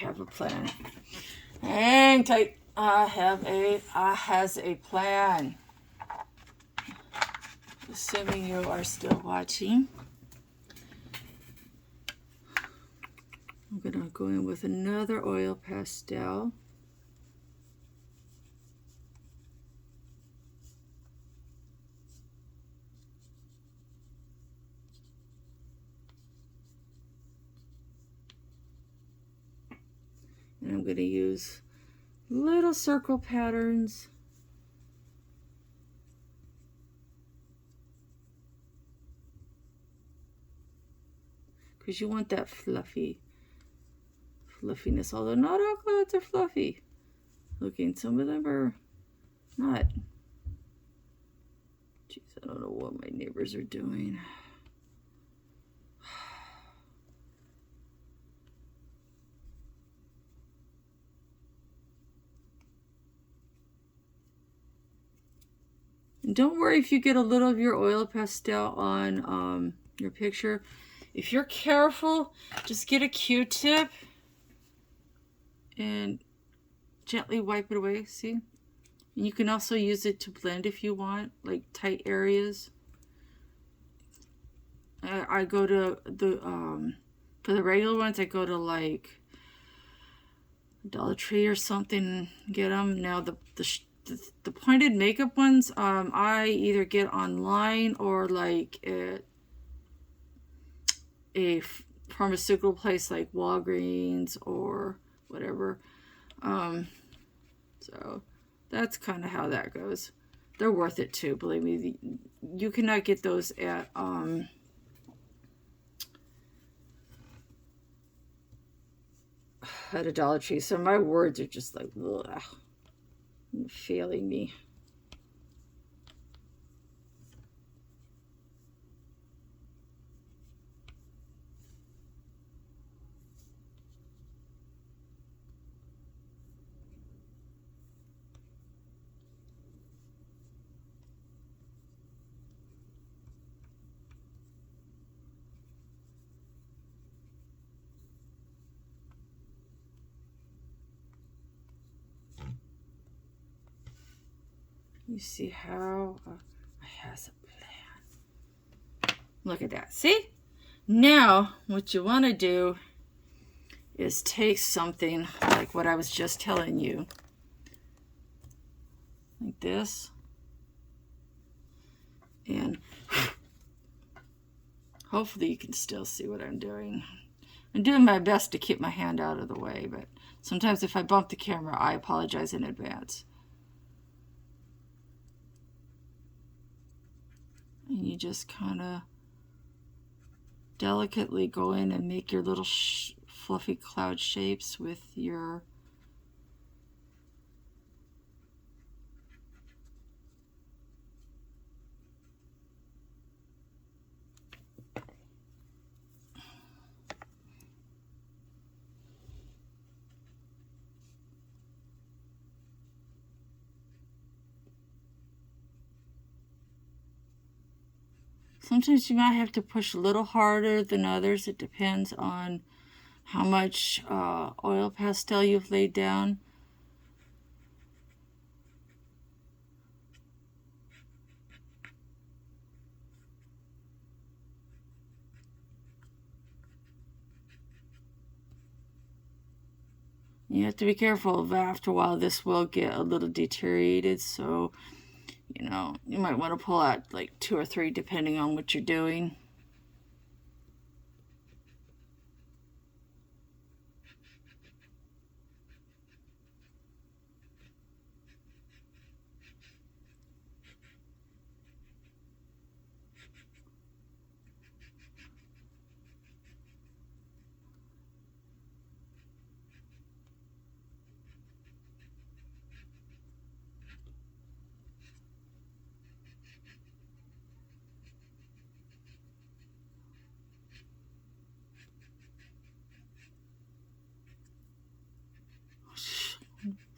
Have a plan. Hang tight. I has a plan. Assuming you are still watching. I'm gonna go in with another oil pastel. And I'm going to use little circle patterns. Because you want that fluffiness, although not all clouds are fluffy looking. Some of them are not. Jeez, I don't know what my neighbors are doing. And don't worry if you get a little of your oil pastel on your picture. If you're careful, just get a Q-tip and gently wipe it away, see? And you can also use it to blend if you want, like tight areas. I go to the, for the regular ones, I go to like Dollar Tree or something, get them. Now the pointed makeup ones, I either get online or like at a pharmaceutical place like Walgreens or whatever. So that's kind of how that goes. They're worth it too, believe me. You cannot get those at a Dollar Tree. So my words are just like, ugh, failing me. You see how I has a plan. Look at that. See? Now, what you want to do is take something like what I was just telling you. Like this. And hopefully you can still see what I'm doing. I'm doing my best to keep my hand out of the way, but sometimes if I bump the camera, I apologize in advance. And you just kind of delicately go in and make your little fluffy cloud shapes with your sometimes you might have to push a little harder than others. It depends on how much oil pastel you've laid down. You have to be careful of after a while this will get a little deteriorated, so you know, you might want to pull out like 2 or 3 depending on what you're doing.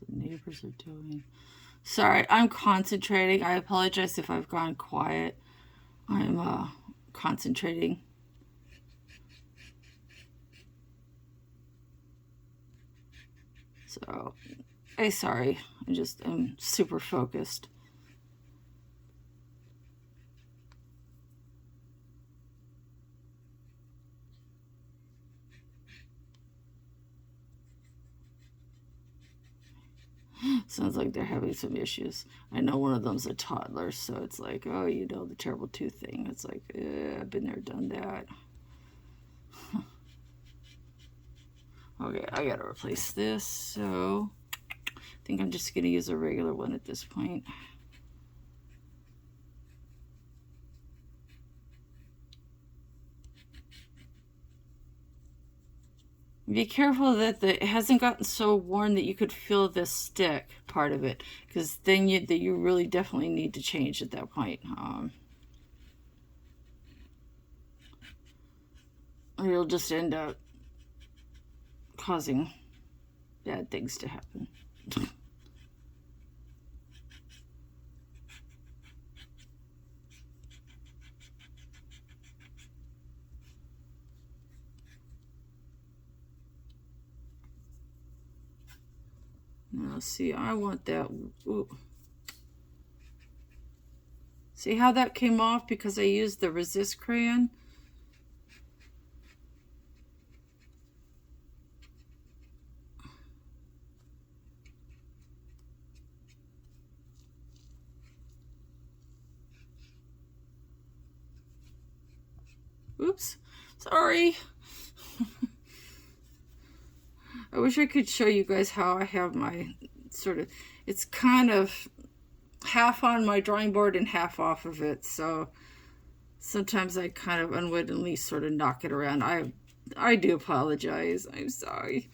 The neighbors are doing. Sorry, I'm concentrating. I apologize if I've gone quiet. I'm concentrating. So, sorry. I'm super focused. Sounds like they're having some issues. I know one of them's a toddler, so it's like, oh, you know, the terrible tooth thing. It's like, I've been there, done that. Okay, I gotta replace this, so I think I'm just gonna use a regular one at this point. Be careful that it hasn't gotten so worn that you could feel the stick part of it, because then you really definitely need to change at that point. Or you'll just end up causing bad things to happen. Now, see, I want that. Ooh. See how that came off because I used the resist crayon? Oops, sorry. I wish I could show you guys how I have my sort of, it's kind of half on my drawing board and half off of it, so sometimes I kind of unwittingly sort of knock it around. I do apologize. I'm sorry.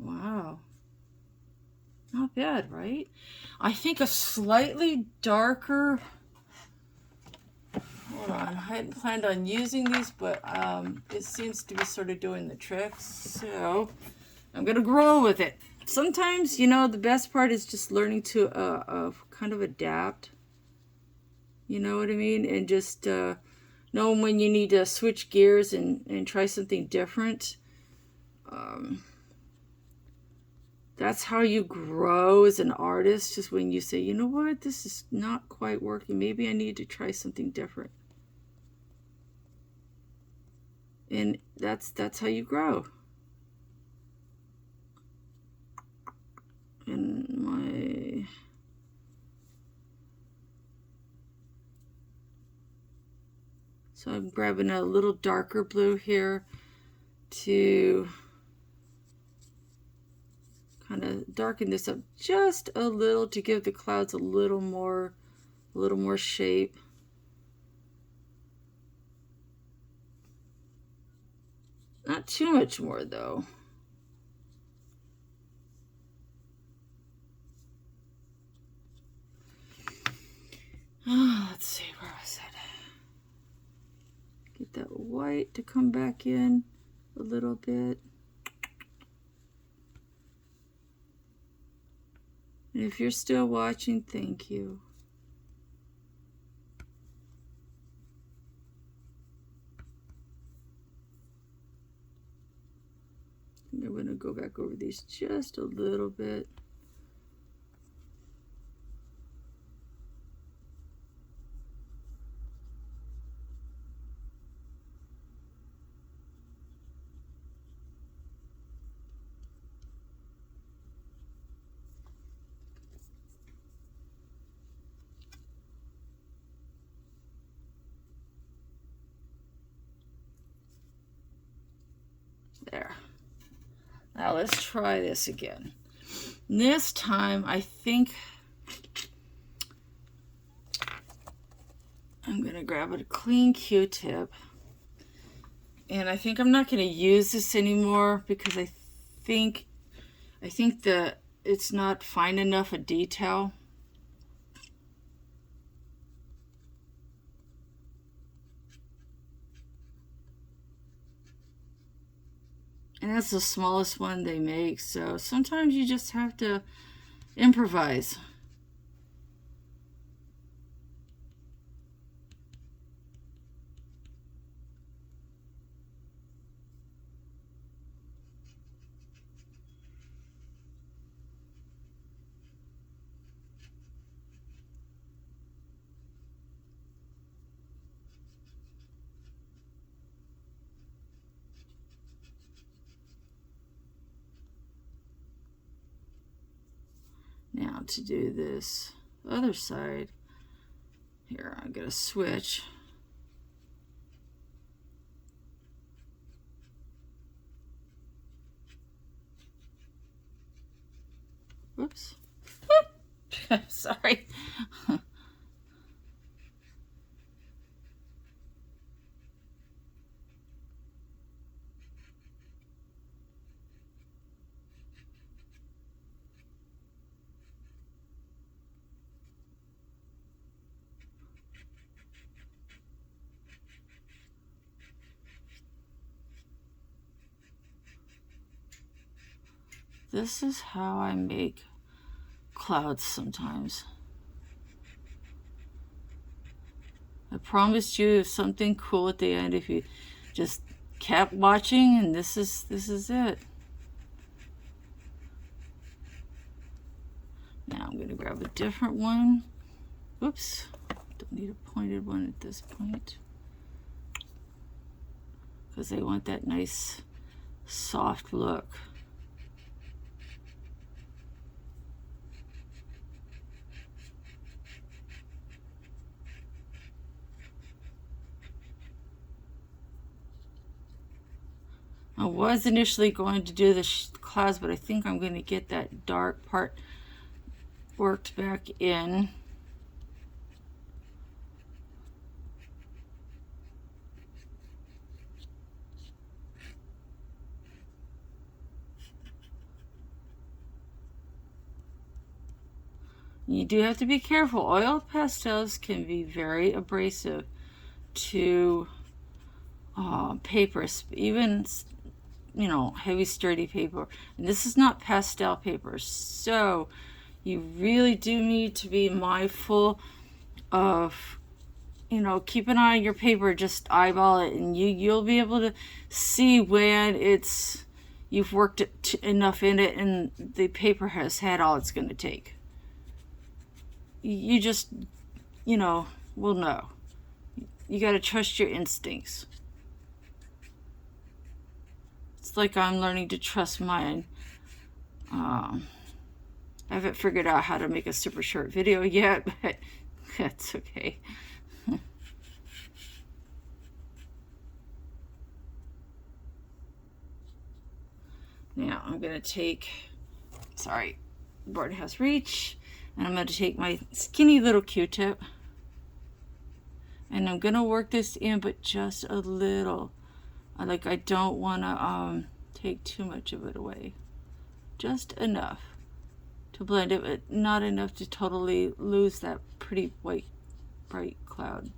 Wow. Not bad, right? I think a slightly darker, hold on, I hadn't planned on using these, but it seems to be sort of doing the trick, so I'm gonna grow with it. Sometimes, you know, the best part is just learning to kind of adapt. You know what I mean? And just knowing when you need to switch gears and try something different. That's how you grow as an artist, just when you say, you know what, this is not quite working. Maybe I need to try something different. And that's how you grow. So I'm grabbing a little darker blue here to kind of darken this up just a little to give the clouds a little more shape. Not too much more though. Let's see, where was it? Get that white to come back in a little bit. And if you're still watching, thank you. I'm going to go back over these just a little bit. There. Now let's try this again. This time I think I'm going to grab a clean Q-tip. And I think I'm not going to use this anymore because I think that it's not fine enough a detail. And that's the smallest one they make, so sometimes you just have to improvise. Now to do this other side, here I'm going to switch. Whoops. Sorry. This is how I make clouds sometimes. I promised you something cool at the end if you just kept watching, and this is it. Now I'm going to grab a different one. Whoops, don't need a pointed one at this point because I want that nice soft look. I was initially going to do the clouds, but I think I'm going to get that dark part worked back in. You do have to be careful. Oil pastels can be very abrasive to paper, even, you know, heavy sturdy paper. And this is not pastel paper, so you really do need to be mindful of, you know, keep an eye on your paper, just eyeball it, and you'll be able to see when it's, you've worked enough in it and the paper has had all it's going to take. You just, will know. You got to trust your instincts. It's like I'm learning to trust mine. I haven't figured out how to make a super short video yet, but that's okay. Now I'm going to take, board has reach, and I'm going to take my skinny little Q-tip, and I'm going to work this in, but just a little. I don't want to take too much of it away. Just enough to blend it, but not enough to totally lose that pretty white, bright cloud.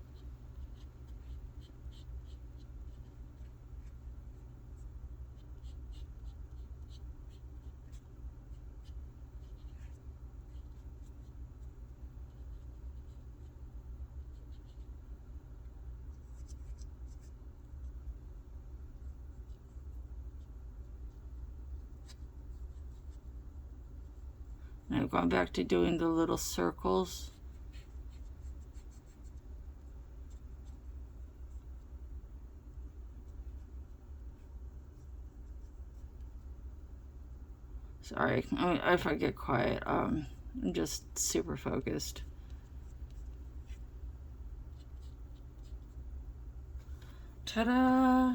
And I've gone back to doing the little circles. Sorry, if I get quiet, I'm just super focused. Ta-da!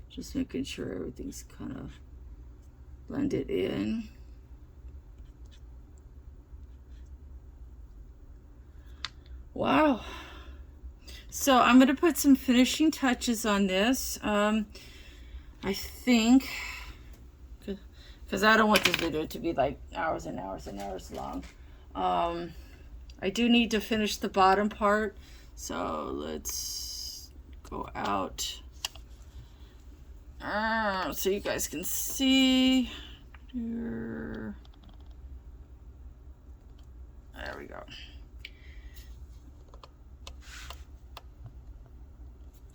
Just making sure everything's kind of blended in. Wow. So I'm going to put some finishing touches on this. I think, because I don't want this video to be like hours and hours and hours long. I do need to finish the bottom part. So let's go out. So you guys can see. There we go.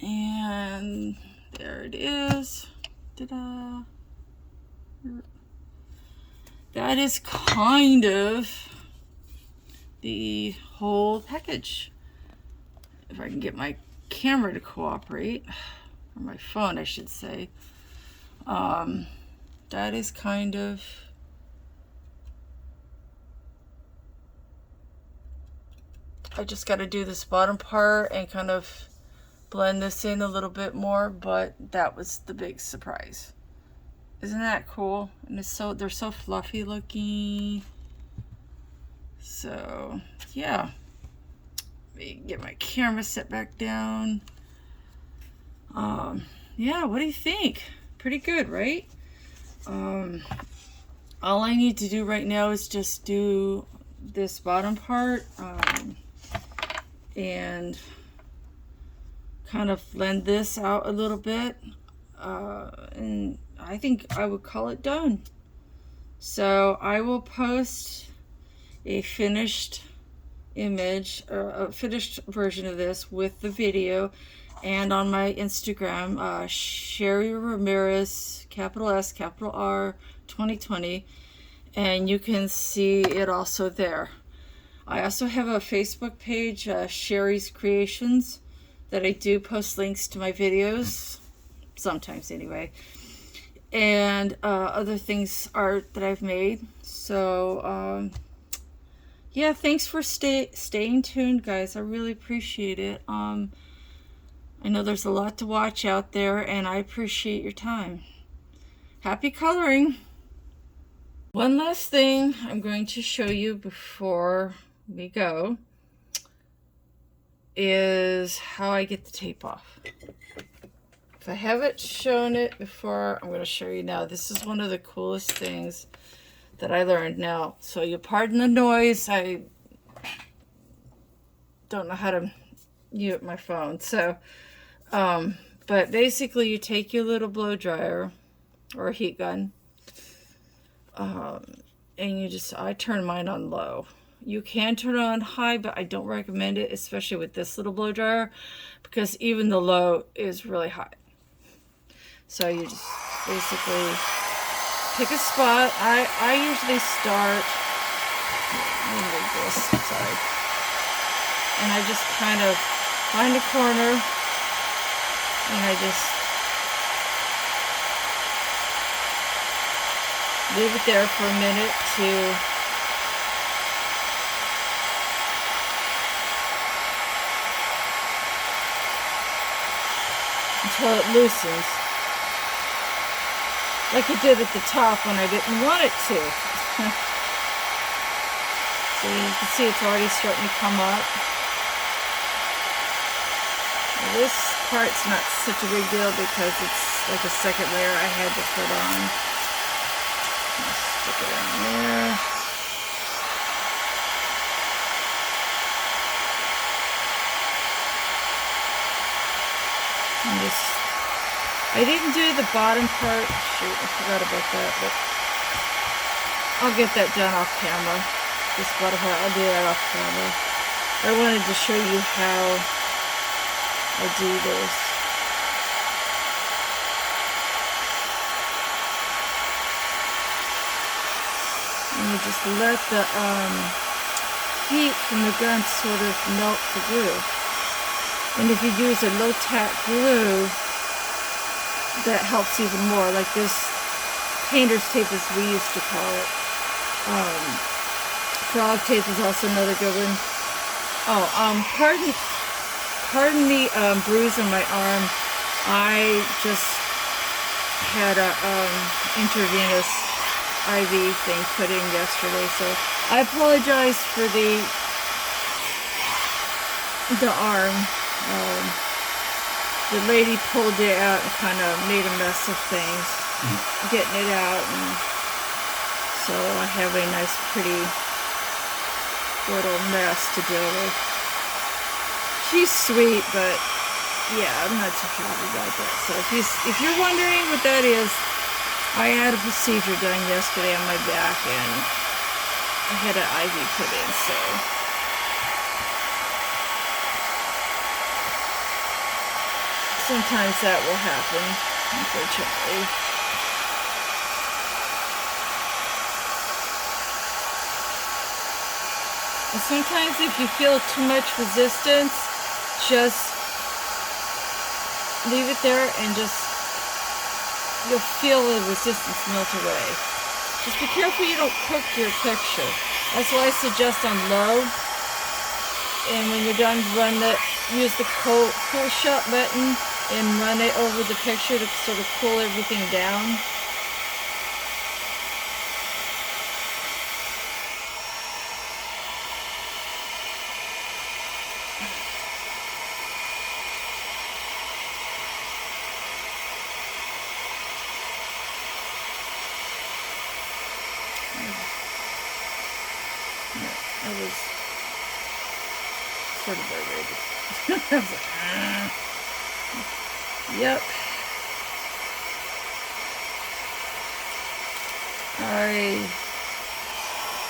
And there it is. Ta-da. That is kind of the whole package. If I can get my camera to cooperate, or my phone I should say. That is kind of I just got to do this bottom part and kind of blend this in a little bit more, but that was the big surprise. Isn't that cool? And they're so fluffy looking. So yeah, let me get my camera set back down. Yeah, what do you think? Pretty good, right? All I need to do right now is just do this bottom part and kind of blend this out a little bit, and I think I would call it done. So I will post a finished image, or a finished version of this with the video, and on my Instagram, Sherry Ramirez, capital S, capital R, 2020, and you can see it also there. I also have a Facebook page, Sherry's Creations, that I do post links to my videos, sometimes anyway, and other things, art that I've made. So yeah, thanks for staying tuned, guys. I really appreciate it. I know there's a lot to watch out there, and I appreciate your time. Happy coloring! One last thing I'm going to show you before we go is how I get the tape off. If I haven't shown it before, I'm going to show you now. This is one of the coolest things that I learned now. So you'll pardon the noise. I don't know how to mute my phone. So, but basically you take your little blow dryer or a heat gun, and I turn mine on low. You can turn it on high, but I don't recommend it, especially with this little blow dryer, because even the low is really hot. So you just basically pick a spot. I usually start, let me move this, sorry. And I just kind of find a corner, and I just leave it there for a minute until it loosens. Like it did at the top when I didn't want it to. So you can see it's already starting to come up. Now this part's not such a big deal because it's like a second layer I had to put on. Stick it on there. And I didn't do the bottom part. Shoot, I forgot about that, but I'll get that done off camera. This bottom part, I'll do that off camera. I wanted to show you how I do this. And you just let the heat from the gun sort of melt the glue. And if you use a low tack glue, that helps even more. Like this painter's tape, as we used to call it. Frog tape is also another good one. Oh, pardon the bruise on my arm. I just had a intravenous IV thing put in yesterday, so I apologize for the arm. The lady pulled it out and kind of made a mess of things, getting it out, and so I have a nice, pretty little mess to deal with. She's sweet, but yeah, I'm not too happy about that. So if you're wondering what that is, I had a procedure done yesterday on my back, and I had an IV put in, so. Sometimes that will happen, unfortunately. And sometimes if you feel too much resistance, just leave it there and you'll feel the resistance melt away. Just be careful you don't cook your picture. That's why I suggest on low. And when you're done, use the cool shot button and run it over the picture to sort of cool everything down. I was sort of irritated. I was like, yep. I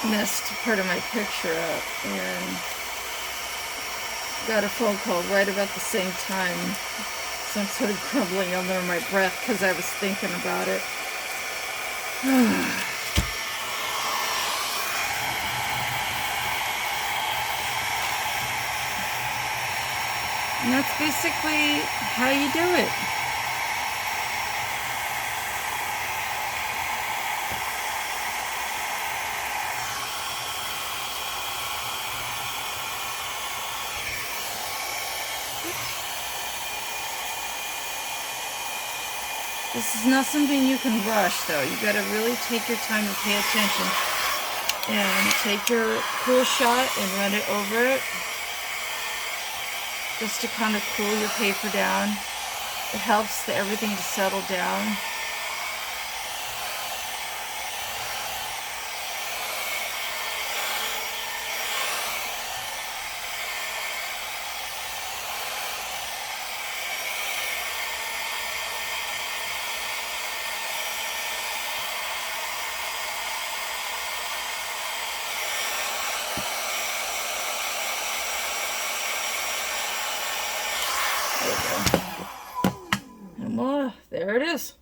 messed part of my picture up and got a phone call right about the same time. So I'm sort of grumbling under my breath because I was thinking about it. And that's basically how you do it. This is not something you can rush, though. You gotta really take your time and pay attention. And take your cool shot and run it over it, just to kind of cool your paper down. It helps everything to settle down. There we go. And there it is.